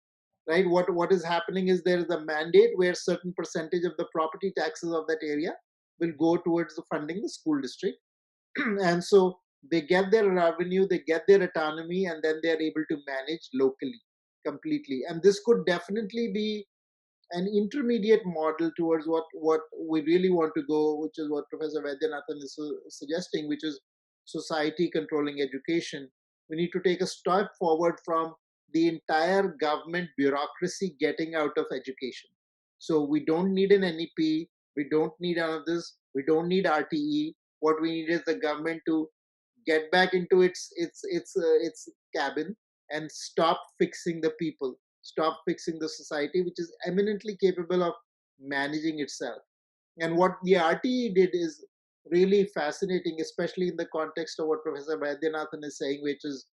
right? What is happening is there is a mandate where certain percentage of the property taxes of that area will go towards the funding the school district. And so they get their revenue, they get their autonomy, and then they are able to manage locally completely. And this could definitely be an intermediate model towards what we really want to go, which is what Professor Vaidyanathan is suggesting, which is society controlling education. We need to take a step forward from the entire government bureaucracy getting out of education. So we don't need an NEP, we don't need any of this, we don't need RTE. What we need is the government to get back into its cabin and stop fixing the people, stop fixing the society, which is eminently capable of managing itself. And what the RTE did is really fascinating, especially in the context of what Professor Vaidyanathan is saying, which is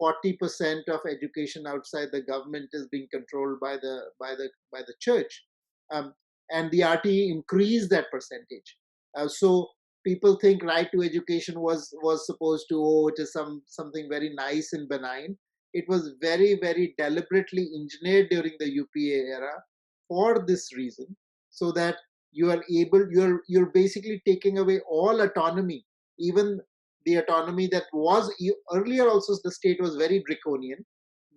40% of education outside the government is being controlled by the church, and the RTE increased that percentage. So people think right to education was supposed to, it is something very nice and benign. It was very, very deliberately engineered during the UPA era for this reason, so that you're basically taking away all autonomy, even the autonomy that was earlier. Also, the state was very draconian,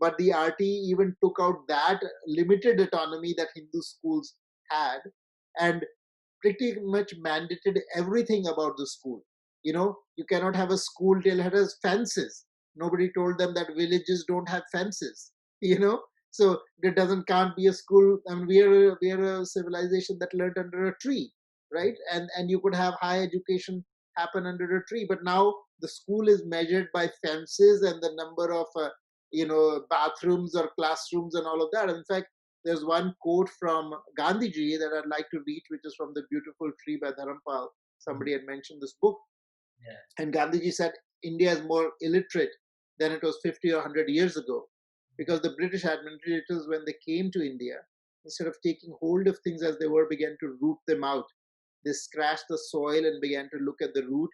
but the RT even took out that limited autonomy that Hindu schools had and pretty much mandated everything about the school. You cannot have a school till it has fences. Nobody told them that villages don't have fences. So it doesn't can't be a school. I mean, we are a civilization that learned under a tree, right? And you could have high education happen under a tree, but now the school is measured by fences and the number of bathrooms or classrooms and all of that. In fact, there's one quote from Gandhiji that I'd like to read, which is from The Beautiful Tree by Dharampal. Somebody had mentioned this book. Yeah. And Gandhiji said India is more illiterate than it was 50 or 100 years ago, because the British administrators, when they came to India, instead of taking hold of things as they were, began to root them out. They scratched the soil and began to look at the root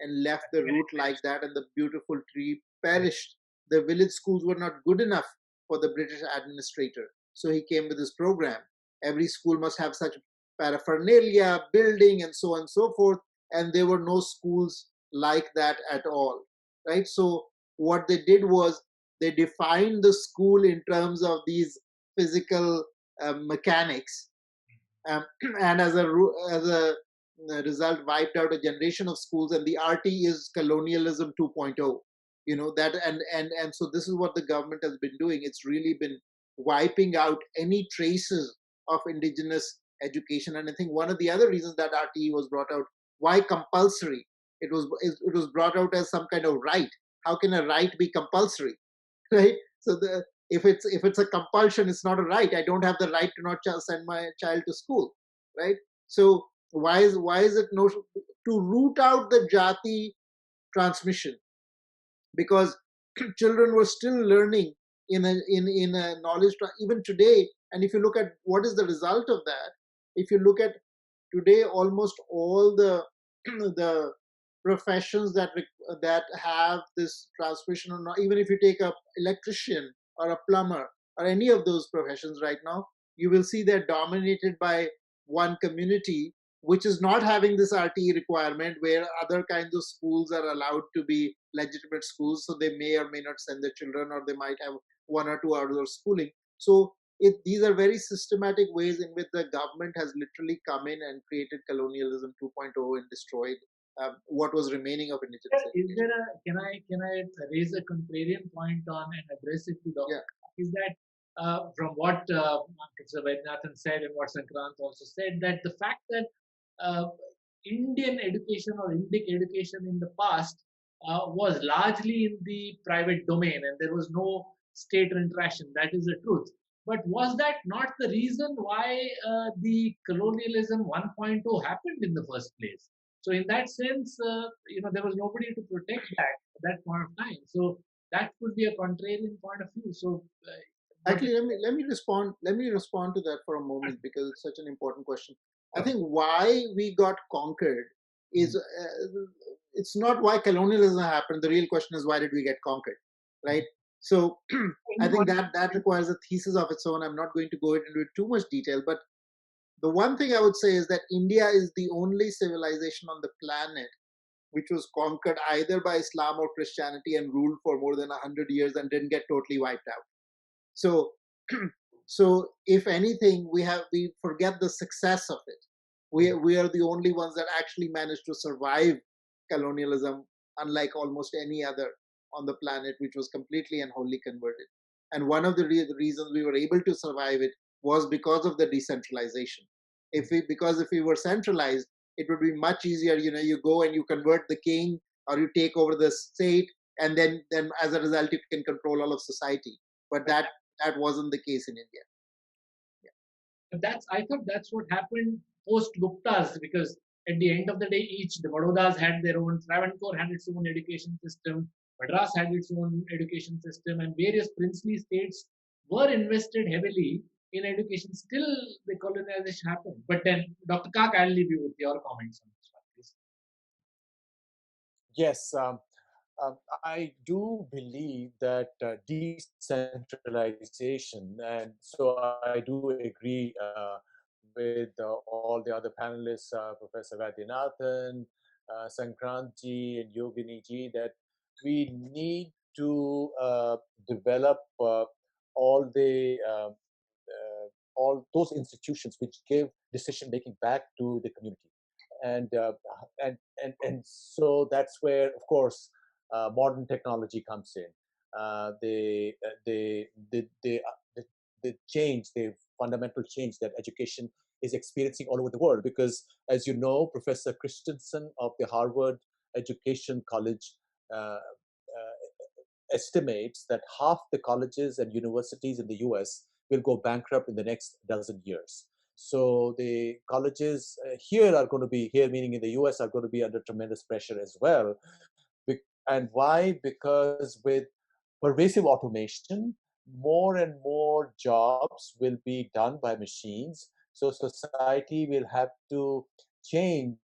and left the root like that, and the beautiful tree perished. The village schools were not good enough for the British administrator. So he came with this program. Every school must have such paraphernalia, building, and so on and so forth. And there were no schools like that at all, right? So what they did was they defined the school in terms of these physical mechanics, and as a result, wiped out a generation of schools. And the RT is colonialism 2.0. That, and so this is what the government has been doing. It's really been wiping out any traces of indigenous education. And I think one of the other reasons that RTE was brought out, why compulsory? It was brought out as some kind of right. How can a right be compulsory, right? So if it's a compulsion, it's not a right. I don't have the right to not send my child to school, right? So why is it no, to root out the jati transmission? Because children were still learning in a knowledge even today. And if you look at what is the result of that, if you look at today, almost all the the professions that have this transmission, or not, even if you take a electrician or a plumber or any of those professions right now, you will see they're dominated by one community which is not having this RTE requirement, where other kinds of schools are allowed to be legitimate schools. So they may or may not send their children, or they might have 1 or 2 outdoor schooling. So these are very systematic ways in which the government has literally come in and created colonialism 2.0 and destroyed what was remaining of indigenous education. Is there can I raise a contrarian point on and address it to Dr. Yeah. Is that from what Professor Vaidyanathan said and what Sankrant also said, that the fact that Indian education or Indic education in the past was largely in the private domain and there was no state interaction. That is the truth. But was that not the reason why the colonialism 1.0 happened in the first place? So in that sense, there was nobody to protect that at that point of time. So that could be a contrarian point of view. So actually, let me respond. Let me respond to that for a moment, because it's such an important question. I think why we got conquered is it's not why colonialism happened. The real question is, why did we get conquered, right? So I think that requires a thesis of its own. I'm not going to go into too much detail, but the one thing I would say is that India is the only civilization on the planet which was conquered either by Islam or Christianity and ruled for more than 100 years and didn't get totally wiped out. So, so if anything, we forget the success of it. We are the only ones that actually managed to survive colonialism, unlike almost any other on the planet, which was completely and wholly converted. And one of the reasons we were able to survive it was because of the decentralization. Because if we were centralized, it would be much easier. You go and you convert the king, or you take over the state, and then as a result, you can control all of society. But that wasn't the case in India. Yeah. I thought that's what happened post Guptas, because at the end of the day, the Barodas had their own, Travancore had its own education system, Madras had its own education system, and various princely states were invested heavily in education. Still, the colonization happened. But then, Dr. Kak, I'll leave you with your comments on this one, please. Yes, I do believe that decentralization, and so I do agree with all the other panelists, Professor Vaidyanathan, Sankrantji, and Yogini ji, that we need to develop all the all those institutions which give decision making back to the community, and so that's where, of course, modern technology comes in. The change, the fundamental change that education is experiencing all over the world. Because, as you know, Professor Christensen of the Harvard Education College estimates that half the colleges and universities in the US will go bankrupt in the next dozen years. So the colleges here are going to be, here meaning in the US, are going to be under tremendous pressure as well. And why? Because with pervasive automation, more and more jobs will be done by machines. So society will have to change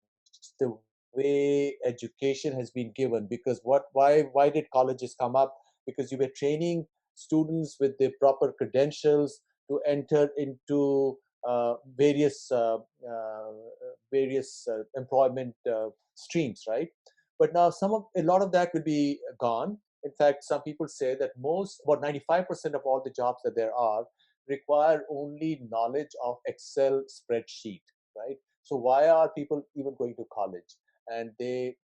the way education has been given. Because why did colleges come up? Because you were training students with the proper credentials to enter into various employment streams, right? But now a lot of that will be gone. In fact, some people say that about 95% of all the jobs that there are require only knowledge of Excel spreadsheet, right? So why are people even going to college? And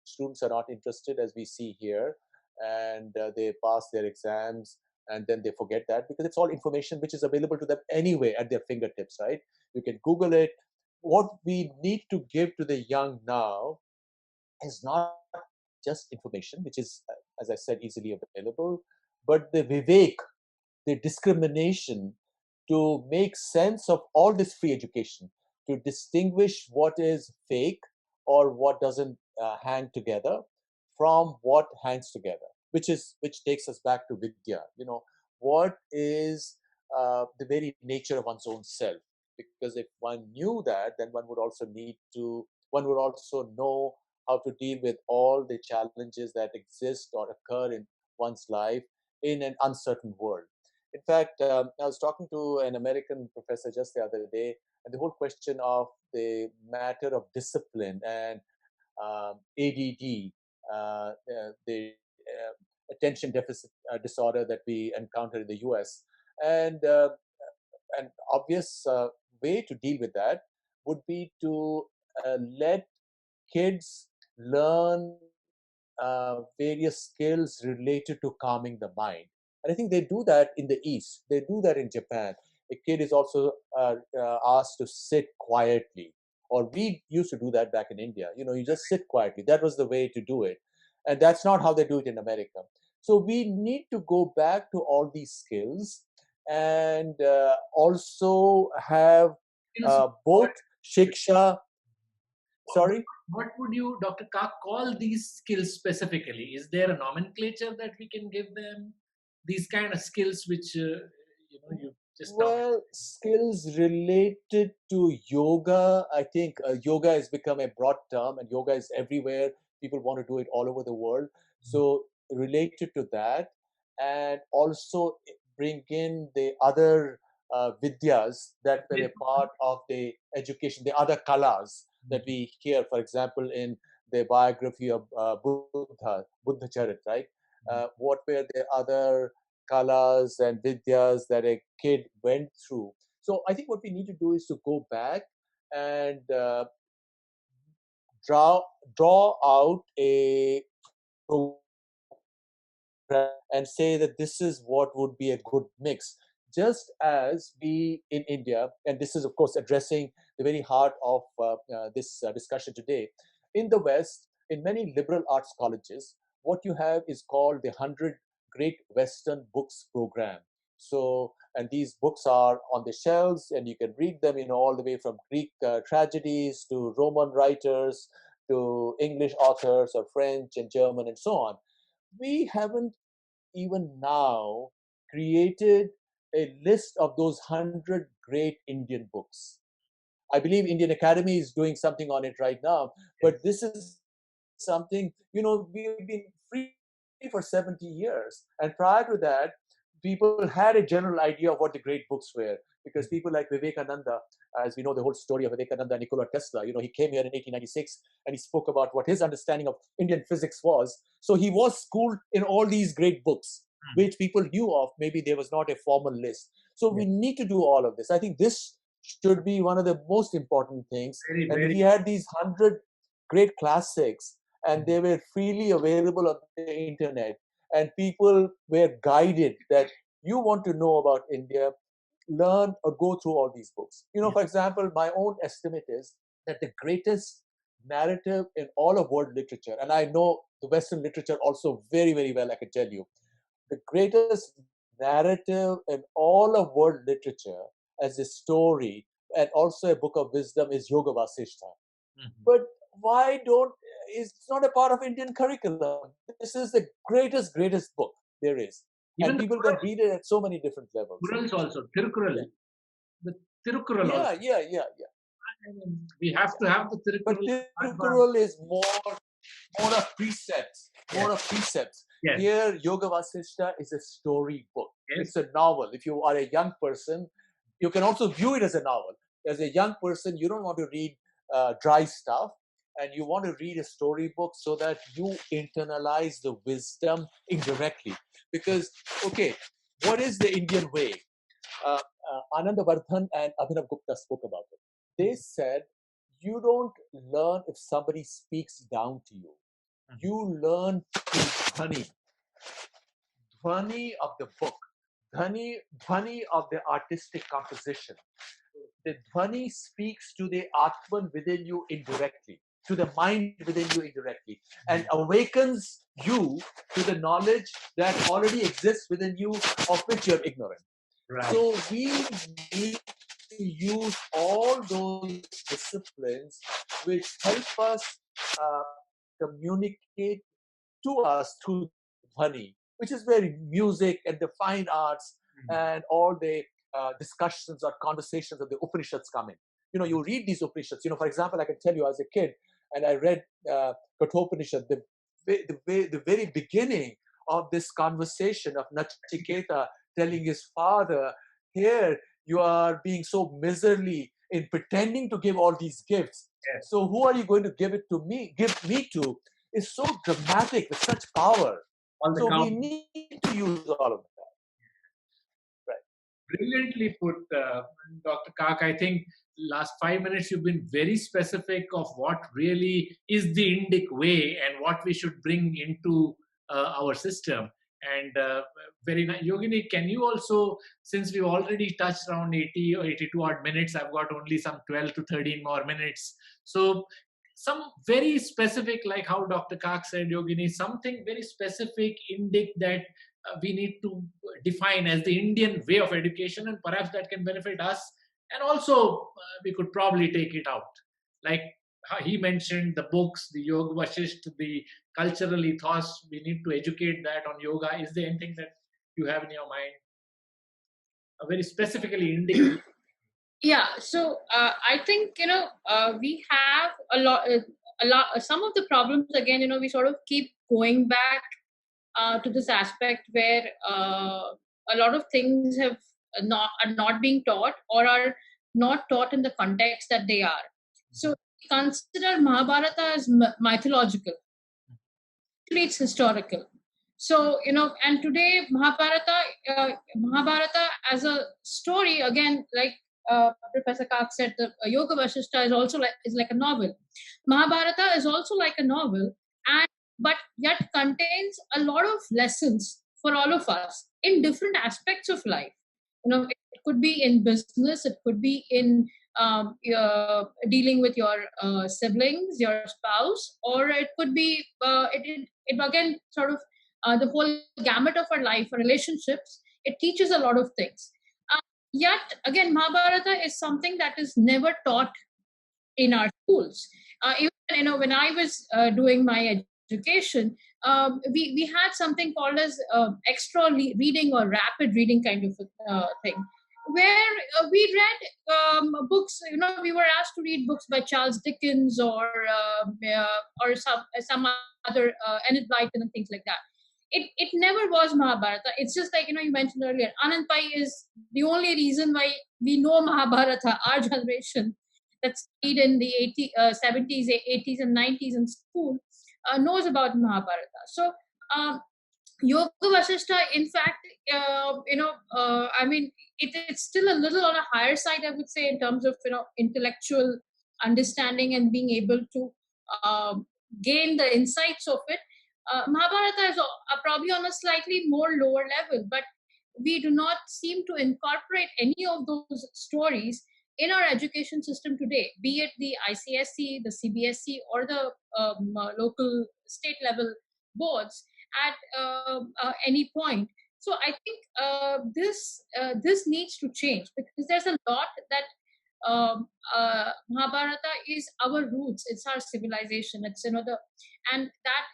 students are not interested, as we see here, and they pass their exams and then they forget that, because it's all information which is available to them anyway at their fingertips, right? You can Google it. What we need to give to the young now is not just information, which is, as I said, easily available, but the vivek, the discrimination, to make sense of all this free education, to distinguish what is fake or what doesn't hang together from what hangs together, which takes us back to Vidya. What is the very nature of one's own self? Because if one knew that, then one would also know how to deal with all the challenges that exist or occur in one's life in an uncertain world. In fact, I was talking to an American professor just the other day, and the whole question of the matter of discipline and ADD, the attention deficit disorder that we encounter in the US. And an obvious way to deal with that would be to let kids learn various skills related to calming the mind. And I think they do that in the East. They do that in Japan. A kid is also asked to sit quietly. Or we used to do that back in India. You just sit quietly. That was the way to do it. And that's not how they do it in America. So we need to go back to all these skills and also have both shiksha. Sorry? What would you, Dr. Kak, call these skills specifically? Is there a nomenclature that we can give them? These kind of skills which you just now. Well, skills related to yoga. I think yoga has become a broad term, and yoga is everywhere. People want to do it all over the world. So related to that, and also bring in the other vidyas that were a part of the education, the other kalas that we hear, for example, in the biography of Buddha Charit, right? What were the other kalas and vidyas that a kid went through? So I think what we need to do is to go back and draw out a program and say that this is what would be a good mix. Just as we in India, and this is of course addressing the very heart of this discussion today, in the West, in many liberal arts colleges, what you have is called the 100 Great Western Books Program. So, and these books are on the shelves, and you can read them, all the way from Greek tragedies to Roman writers to English authors or French and German and so on. We haven't even now created a list of those 100 great Indian books. I believe Indian Academy is doing something on it right now, but this is something, we've been free for 70 years. And prior to that, people had a general idea of what the great books were, because people like Vivekananda as we know the whole story of Vivekananda and Nikola Tesla. He came here in 1896 and he spoke about what his understanding of Indian physics was. So he was schooled in all these great books, which people knew of. Maybe there was not a formal list. So we need to do all of this. I think this should be one of the most important things. And he had these 100 great classics, and they were freely available on the internet. And people were guided that you want to know about India, learn or go through all these books. For example, my own estimate is that the greatest narrative in all of world literature, and I know the Western literature also very, very well, I can tell you, the greatest narrative in all of world literature as a story and also a book of wisdom is Yoga Vasishtha. But why don't, it's not a part of Indian curriculum. This is the greatest book there is. Even and people can read it at so many different levels. Kurals also, Tirukural. Yeah. The Tirukural also. Yeah. We have to have the Tirukural. But Tirukural is more of precepts. Yes. Here, Yoga Vasishtha is a story book. Yes. It's a novel. If you are a young person, you can also view it as a novel. As a young person, you don't want to read dry stuff, and you want to read a storybook so that you internalize the wisdom indirectly. Because, okay, what is the Indian way? Anandavardhan and Abhinav Gupta spoke about it. They said, you don't learn if somebody speaks down to you. You learn through dhvani of the book, dhvani of the artistic composition. The dhvani speaks to the Atman within you indirectly, to the mind within you indirectly, and awakens you to the knowledge that already exists within you, of which you're ignorant. Right. So we need to use all those disciplines which help us communicate to us through dhvani, which is where music and the fine arts and all the discussions or conversations of the Upanishads come in. You read these Upanishads. For example, I can tell you as a kid, and I read Kathopanishad, the very beginning of this conversation of Nachiketa telling his father, here you are being so miserly in pretending to give all these gifts. Yes. So who are you going to give me to? Is so dramatic with such power. So we need to use all of that. Right. Brilliantly put, Dr. Kak. I think last 5 minutes you've been very specific of what really is the Indic way and what we should bring into our system. And very nice. Yogini, can you also, since we've already touched around 80 or 82 odd minutes, I've got only some 12 to 13 more minutes. So some very specific, like how Dr. Kak said, Yogini, something very specific Indic that we need to define as the Indian way of education, and perhaps that can benefit us. And also, we could probably take it out. Like he mentioned the books, the Yoga Vasishtha, the cultural ethos, we need to educate that on yoga. Is there anything that you have in your mind? Very specifically Indic. Yeah, so I think, we have a lot, some of the problems, again, we sort of keep going back to this aspect where a lot of things are not being taught or are not taught in the context that they are. So consider Mahabharata as mythological. It's historical. So, and today Mahabharata as a story, again, like Professor Kak said, the Yoga Vasishtha is also like a novel. Mahabharata is also like a novel, but yet contains a lot of lessons for all of us in different aspects of life. It could be in business, it could be in dealing with your siblings, your spouse, or it could be it again sort of the whole gamut of our life, our relationships. It teaches a lot of things. Yet again, Mahabharata is something that is never taught in our schools. Even when I was doing my education, we had something called as extra reading or rapid reading kind of thing, where we read books. We were asked to read books by Charles Dickens or some other Enid Blyton and things like that. it never was Mahabharata. It's just like, you mentioned earlier, Anand Pai is the only reason why we know Mahabharata, our generation that studied in the 70s, 80s, and 90s in school knows about Mahabharata. So, Yoga Vasishta, in fact, I mean, it's still a little on a higher side, I would say, in terms of, intellectual understanding and being able to gain the insights of it. Mahabharata is probably on a slightly more lower level, but we do not seem to incorporate any of those stories in our education system today, be it the ICSE, the CBSE, or the local state level boards at any point. So I think this needs to change, because there's a lot that Mahabharata is our roots. It's our civilization. It's and that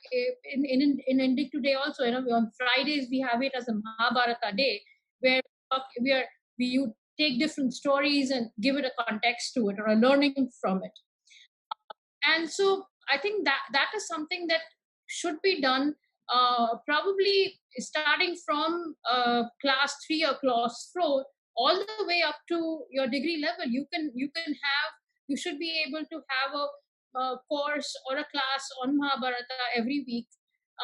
in Indic today also, on Fridays we have it as a Mahabharata day, where you take different stories and give it a context to it, or a learning from it. And so I think that is something that should be done, probably starting from class 3 or class 4 all the way up to your degree level. You should be able to have a course or a class on Mahabharata every week,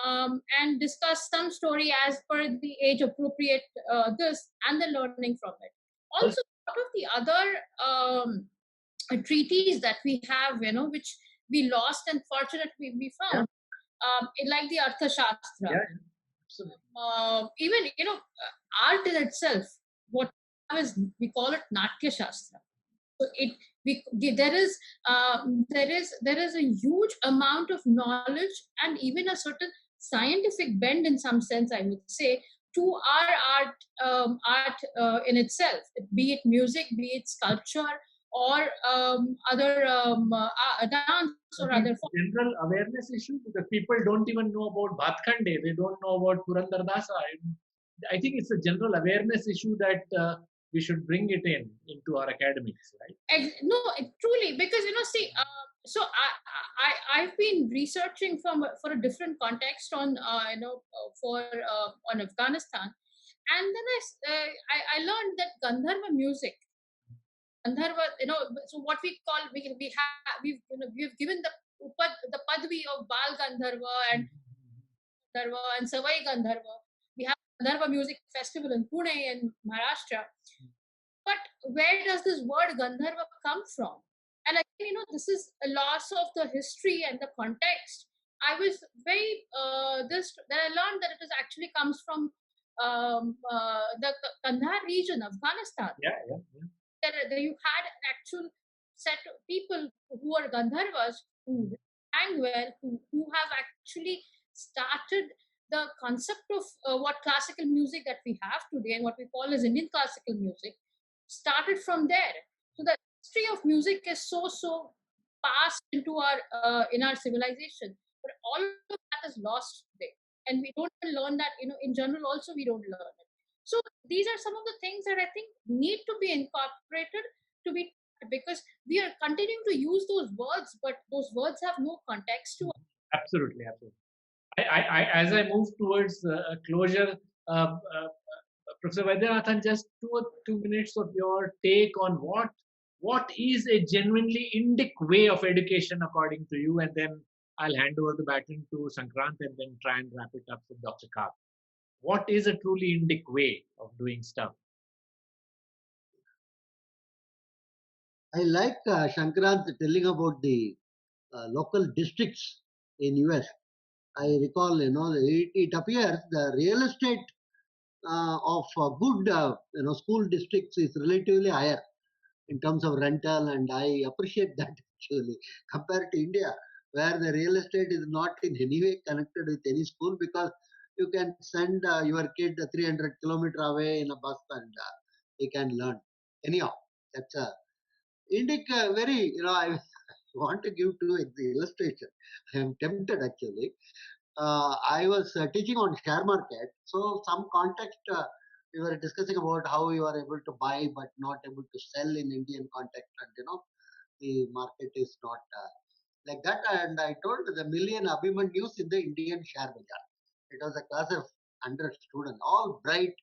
and discuss some story as per the age appropriate this and the learning from it. Also, lot of the other treaties that we have, which we lost, and fortunately we found, like the arthashastra. Yeah, absolutely. Even art in itself, what we call it Natya Shastra. So there is a huge amount of knowledge, and even a certain scientific bend in some sense, I would say, to our art in itself, be it music, be it sculpture, or other dance or other forms. General awareness issue, because people don't even know about Bhatkhande, they don't know about Purandardasa. I think it's a general awareness issue that we should bring it into our academics, right? No, truly, because see, so I've been researching for a different context on on Afghanistan, and then I learned that Gandharva music, Gandharva, so what we call we've given the padvi of Bal Gandharva and Gandharva and Savai Gandharva. We have Gandharva Music Festival in Pune in Maharashtra. But where does this word Gandharva come from? And again, this is a loss of the history and the context. I was very then I learned that it actually comes from the Kandahar region, Afghanistan. Yeah. There you had an actual set of people who are Gandharvas, who sang well, who have actually started the concept of what classical music that we have today and what we call as Indian classical music started from there. So the history of music is so passed into our in our civilization, but all of that is lost today, and we don't learn that. In general, also we don't learn it. So these are some of the things that I think need to be incorporated to be, because we are continuing to use those words, but those words have no context to us. Absolutely. I as I move towards closure, Professor Vaidyanathan, just 2 minutes of your take on what is a genuinely Indic way of education according to you, and then I'll hand over the baton to Sankrant and then try and wrap it up with Dr. Kar. What is a truly Indic way of doing stuff? I like Shankrant telling about the local districts in US. I recall, it appears the real estate of good, school districts is relatively higher in terms of rental, and I appreciate that actually compared to India, where the real estate is not in any way connected with any school, because you can send your kid 300 kilometer away in a bus and he can learn. Anyhow, that's a Indic very, I want to give two illustration. I am tempted actually. I was teaching on share market, so some context we were discussing about how you are able to buy but not able to sell in Indian context, and the market is not like that. And I told the million Abhimanyus in the Indian share bazaar. It was a class of 100 students, all bright,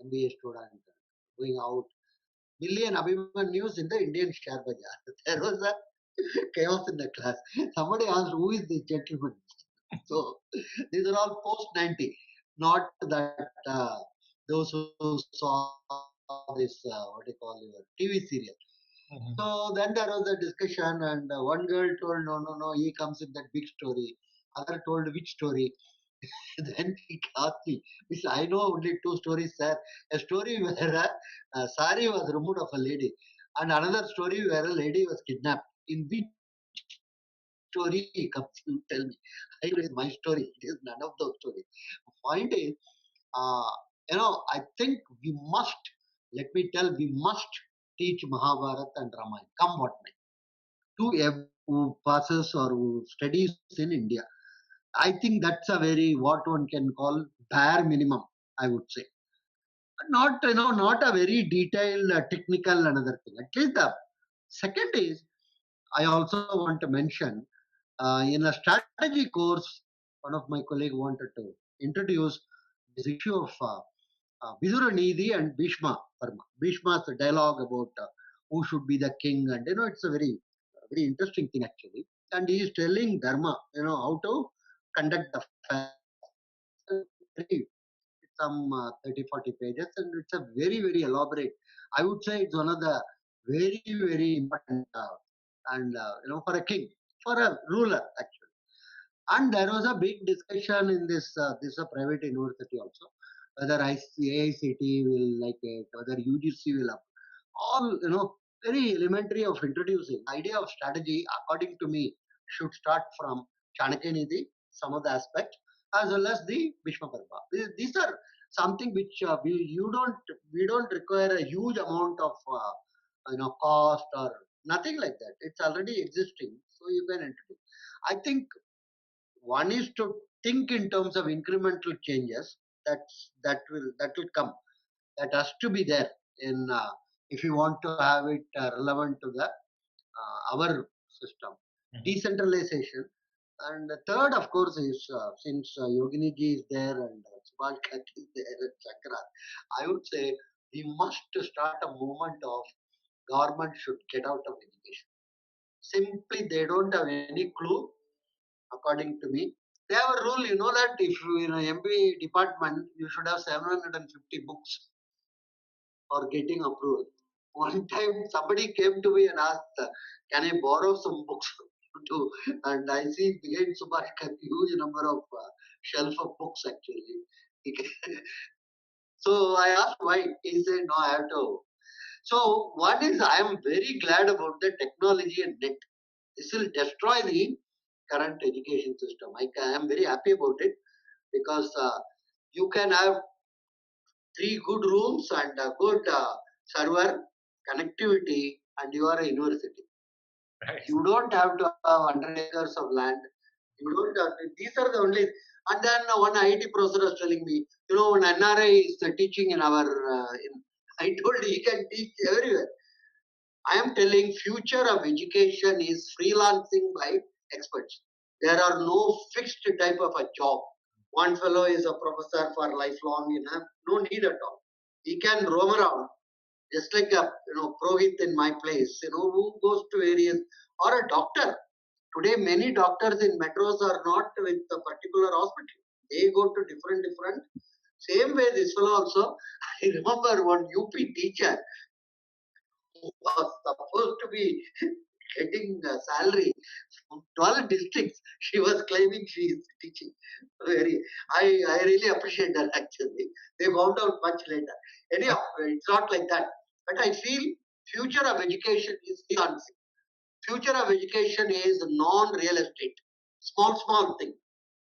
MBA students going out. Million Abhimanyus in the Indian share bazaar. There was a chaos in the class. Somebody asked, who is this gentleman? So these are all post 90, not that those who saw this, what do you call your TV serial. So then there was a discussion, and one girl told, no, he comes in that big story. Other told which story. Then he asked me, Miss, I know only two stories, sir. A story where a sari was removed of a lady, and another story where a lady was kidnapped. In which story he comes, you tell me. I know it's my story. It is none of those stories. Point is, uh, I think we must, let me tell, we must teach Mahabharata and Ramayana, come what may, to everyone who passes or who studies in India. I think that's a very, what one can call, bare minimum, I would say. Not, not a very detailed, technical another thing. At least the second is, I also want to mention, in a strategy course, one of my colleagues wanted to introduce this issue of Vidura Nidhi and Bhishma Parma. Bhishma's dialogue about who should be the king, and it's a very interesting thing actually. And he is telling Dharma, how to conduct the affairs. Some 30, 40 pages, and it's a very elaborate. I would say it's one of the very important, and for a king, for a ruler actually. And there was a big discussion in this a private university also, whether AICT will like it, whether UGC will up. All very elementary of introducing idea of strategy. According to me, should start from Chanakya Nidhi, some of the aspects, as well as the Bhishma Parva. These are something which we don't require a huge amount of cost or nothing like that. It's already existing, so you can introduce. I think one is to think in terms of incremental changes. That will come. That has to be there in if you want to have it relevant to the our system. Decentralization. And the third, of course, is since Yogini ji is there and Subhash Kaki is there and Chakra, I would say we must start a movement of government should get out of education. Simply, they don't have any clue, according to me. They have a rule, that if you in an MBA department, you should have 750 books for getting approval. One time, somebody came to me and asked, "Can I borrow some books?" to, and I see behind Subhash a huge number of shelf of books actually. So I asked why. He said, "No, I have to." So one is I am very glad about the technology and net. This will destroy the current education system. I am very happy about it because you can have 3 good rooms and a good server connectivity, and you are a university. Right. You don't have to have 100 acres of land. You don't have to, these are the only. And then one IT professor was telling me, when NRI is teaching in our, I told he can teach everywhere. I am telling future of education is freelancing by experts. There are no fixed type of a job. One fellow is a professor for lifelong, no need at all. He can roam around, just like a Prohit in my place, who goes to areas, or a doctor. Today, many doctors in metros are not with a particular hospital. They go to different. Same way, this fellow also. I remember one UP teacher who was supposed to be getting a salary from 12 districts. She was claiming she is teaching. I really appreciate that actually. They found out much later. Anyhow, it's not like that. But I feel future of education is freelancing. Future of education is non-real estate. Small thing.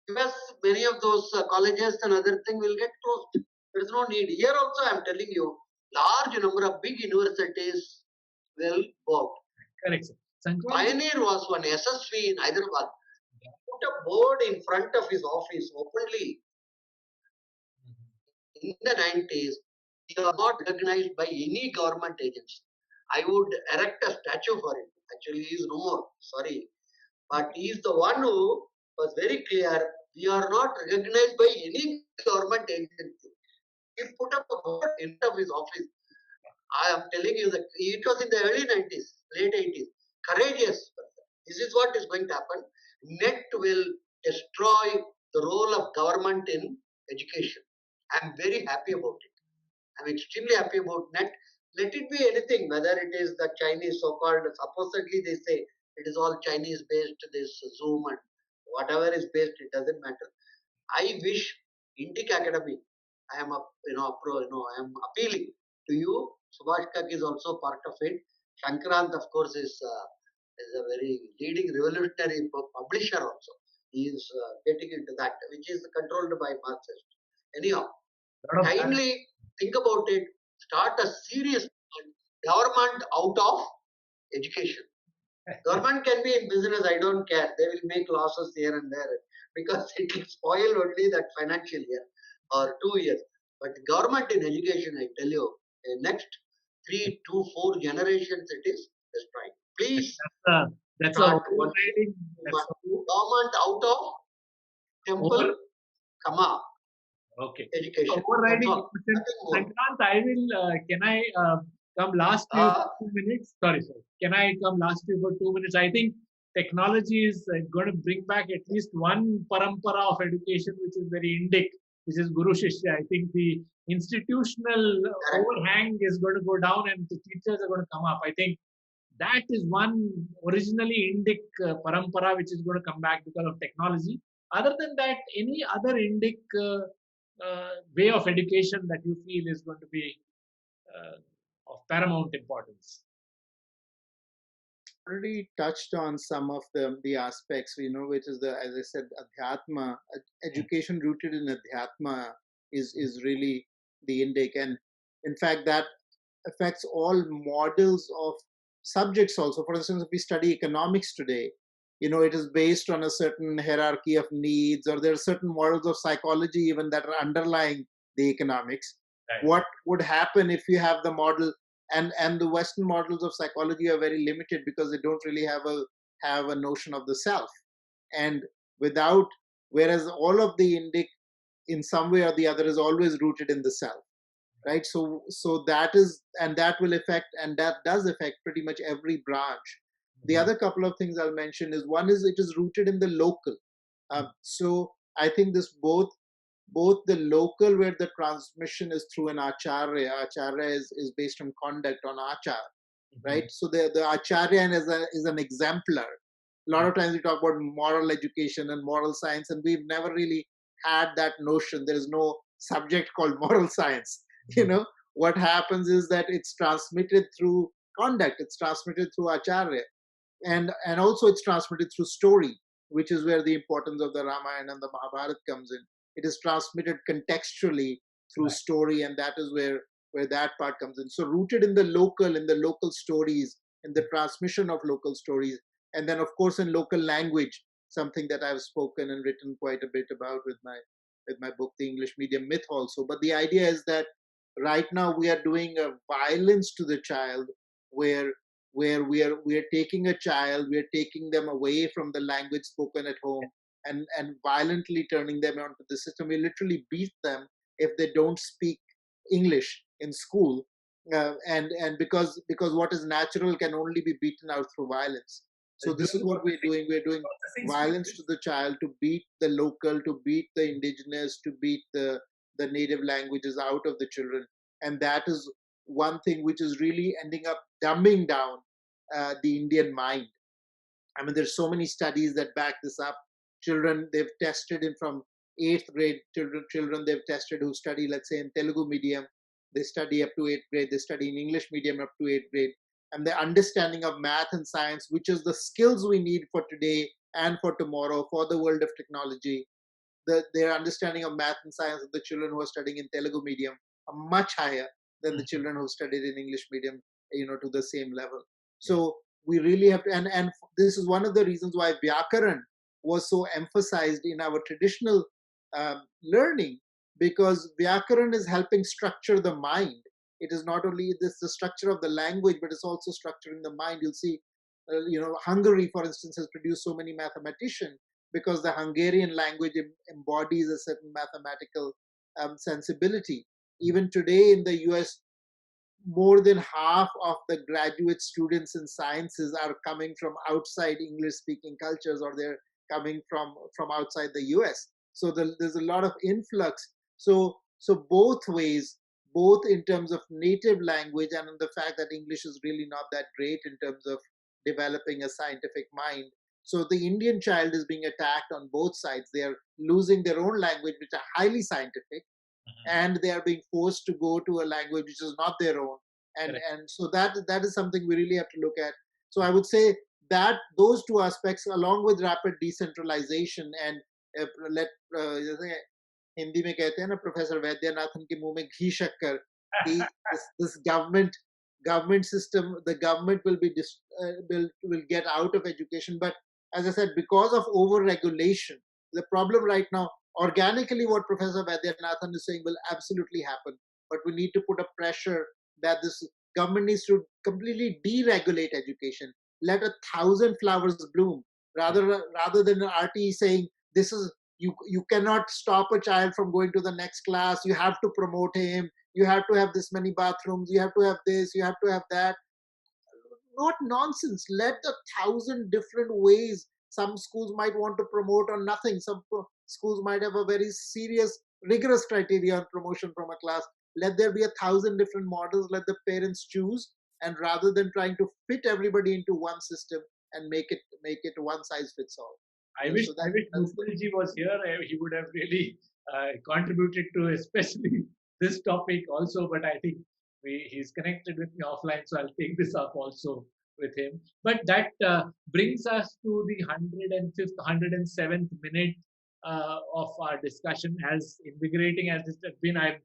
Because many of those colleges and other things will get closed. There is no need. Here also I am telling you, large number of big universities will go out. Correct, sir. Pioneer was one SSV in Hyderabad. He put a board in front of his office openly in the 90s. He was not recognized by any government agency. I would erect a statue for him. Actually, he is no more. Sorry. But he is the one who was very clear We are not recognized by any government agency. He put up a board in front of his office. I am telling you that it was in the early 90s, late 80s. Courageous. This is what is going to happen. Net will destroy the role of government in education. I am very happy about it. I'm extremely happy about net. Let it be anything, whether it is the Chinese so-called, supposedly they say it is all Chinese based, this Zoom and whatever is based, it doesn't matter. I wish Indic Academy, I am I am appealing to you. Subhash Kak is also part of it. Shankrant, of course, is a very leading revolutionary publisher also. He is getting into that, which is controlled by Marxist. Anyhow, kindly think about it. Start a serious government out of education. Government can be in business, I don't care. They will make losses here and there because it will spoil only that financial year or 2 years. But government in education, I tell you, in next 3 to 4 generations, it is destroying. Please That's start a overriding. government out of temple, comma, Okay. education. Overriding That's all. question. Nothing more. Sankrant, I will. Can I come last to you for 2 minutes? Sorry. Can I come last to you for 2 minutes? I think technology is going to bring back at least one parampara of education, which is very Indic, which is Guru Shishya. I think the institutional overhang is going to go down and the teachers are going to come up. I think that is one originally Indic parampara which is going to come back because of technology. Other than that, any other Indic way of education that you feel is going to be of paramount importance? Already touched on some of the aspects, which is as I said, adhyatma. Education rooted in adhyatma is really the Indic, and in fact that affects all models of subjects also. For instance, if we study economics today, it is based on a certain hierarchy of needs, or there are certain models of psychology even that are underlying the economics. Right. What would happen if you have the model, and the Western models of psychology are very limited because they don't really have a notion of the self, and whereas all of the Indic in some way or the other is always rooted in the self, right? So that is, and that will affect, and that does affect pretty much every branch. The other couple of things I'll mention is, one is it is rooted in the local. So I think this both the local, where the transmission is through an acharya. Acharya is based on conduct, on achar, right? So the acharya is an exemplar. A lot of times we talk about moral education and moral science, and we've never really had that notion. There is no subject called moral science. What happens is that it's transmitted through conduct, it's transmitted through acharya, and also it's transmitted through story, which is where the importance of the Ramayana and the Mahabharata comes in. It is transmitted contextually through story, and that is where that part comes in. So rooted in the local stories, in the transmission of local stories, and then of course in local language, something that I've spoken and written quite a bit about with my book, The English Medium Myth, also. But the idea is that right now we are doing a violence to the child, where we are taking a child, we are taking them away from the language spoken at home, and violently turning them onto the system. We literally beat them if they don't speak English in school, and because what is natural can only be beaten out through violence. So this is what we're doing. We're doing violence to the child, to beat the local, to beat the indigenous, to beat the native languages out of the children. And that is one thing which is really ending up dumbing down the Indian mind. I mean, there's so many studies that back this up. Children, they've tested in from 8th grade children they've tested who study, let's say, in Telugu medium, they study up to 8th grade, they study in English medium up to 8th grade. And the understanding of math and science, which is the skills we need for today and for tomorrow, for the world of technology, their understanding of math and science of the children who are studying in Telugu medium are much higher than the children who studied in English medium, to the same level. So we really have to, and this is one of the reasons why Vyakaran was so emphasized in our traditional learning, because Vyakaran is helping structure the mind. It is not only the structure of the language, but it's also structuring the mind. You'll see, Hungary, for instance, has produced so many mathematicians because the Hungarian language embodies a certain mathematical sensibility. Even today in the US, more than half of the graduate students in sciences are coming from outside English speaking cultures, or they're coming from outside the US. So there's a lot of influx. So both ways, both in terms of native language and the fact that English is really not that great in terms of developing a scientific mind. So the Indian child is being attacked on both sides. They are losing their own language, which are highly scientific, and they are being forced to go to a language which is not their own. And so that is something we really have to look at. So I would say that those two aspects, along with rapid decentralization and let Hindi में कहते हैं ना professor Vaidyanathan के मुंह में घी शक्कर कि this government system, the government will get out of education. But as I said, because of over regulation, the problem right now, organically what Professor Vaidyanathan is saying will absolutely happen, but we need to put a pressure that this government needs to completely deregulate education. Let 1,000 flowers bloom, rather than an RTE saying this is you cannot stop a child from going to the next class. You have to promote him. You have to have this many bathrooms. You have to have this. You have to have that. Not nonsense. Let 1,000 different ways. Some schools might want to promote or nothing. Some schools might have a very serious, rigorous criteria on promotion from a class. Let there be 1,000 different models. Let the parents choose. And rather than trying to fit everybody into one system and make it one size fits all. I wish Mukulji was here. He would have really contributed to especially this topic also. But I think he's connected with me offline, so I'll take this up also with him. But that brings us to the 105th, 107th minute of our discussion. As invigorating as this has been, I've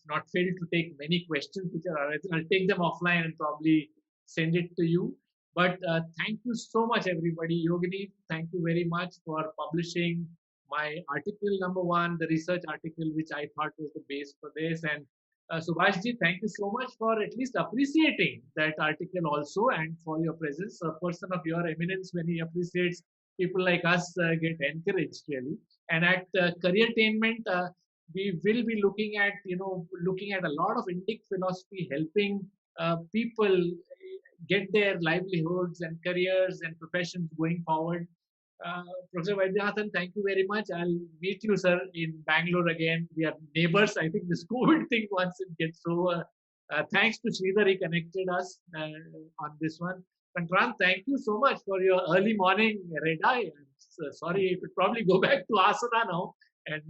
not failed to take many questions which are arising. I'll take them offline and probably send it to you. But thank you so much, everybody. Yogini, thank you very much for publishing my article number 1, the research article, which I thought was the base for this. And Subhashji, thank you so much for at least appreciating that article also, and for your presence. A person of your eminence, when he appreciates people like us, get encouraged really. And at Careertainment, we will be looking at a lot of Indic philosophy, helping people get their livelihoods and careers and professions going forward. Professor Vaidyanathan, thank you very much. I'll meet you, sir, in Bangalore again. We are neighbors. I think this COVID thing, once it gets over. Thanks to Sridhar, he connected us on this one. Sankrant, thank you so much for your early morning red eye. Sorry, you could probably go back to asana now, and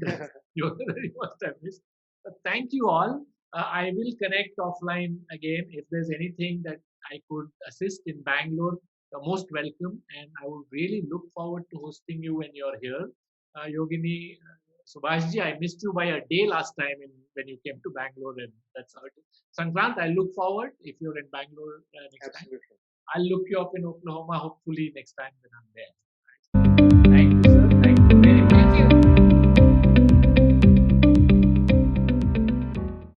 you must have missed. But thank you all. I will connect offline again if there's anything that I could assist in Bangalore. You're most welcome, and I would really look forward to hosting you when you're here. Yogini, Subhashji, I missed you by a day last time when you came to Bangalore, and that's how it is. Sankrant, I look forward if you're in Bangalore next Absolutely. time. I'll look you up in Oklahoma, hopefully next time when I'm there. Right? Thank you.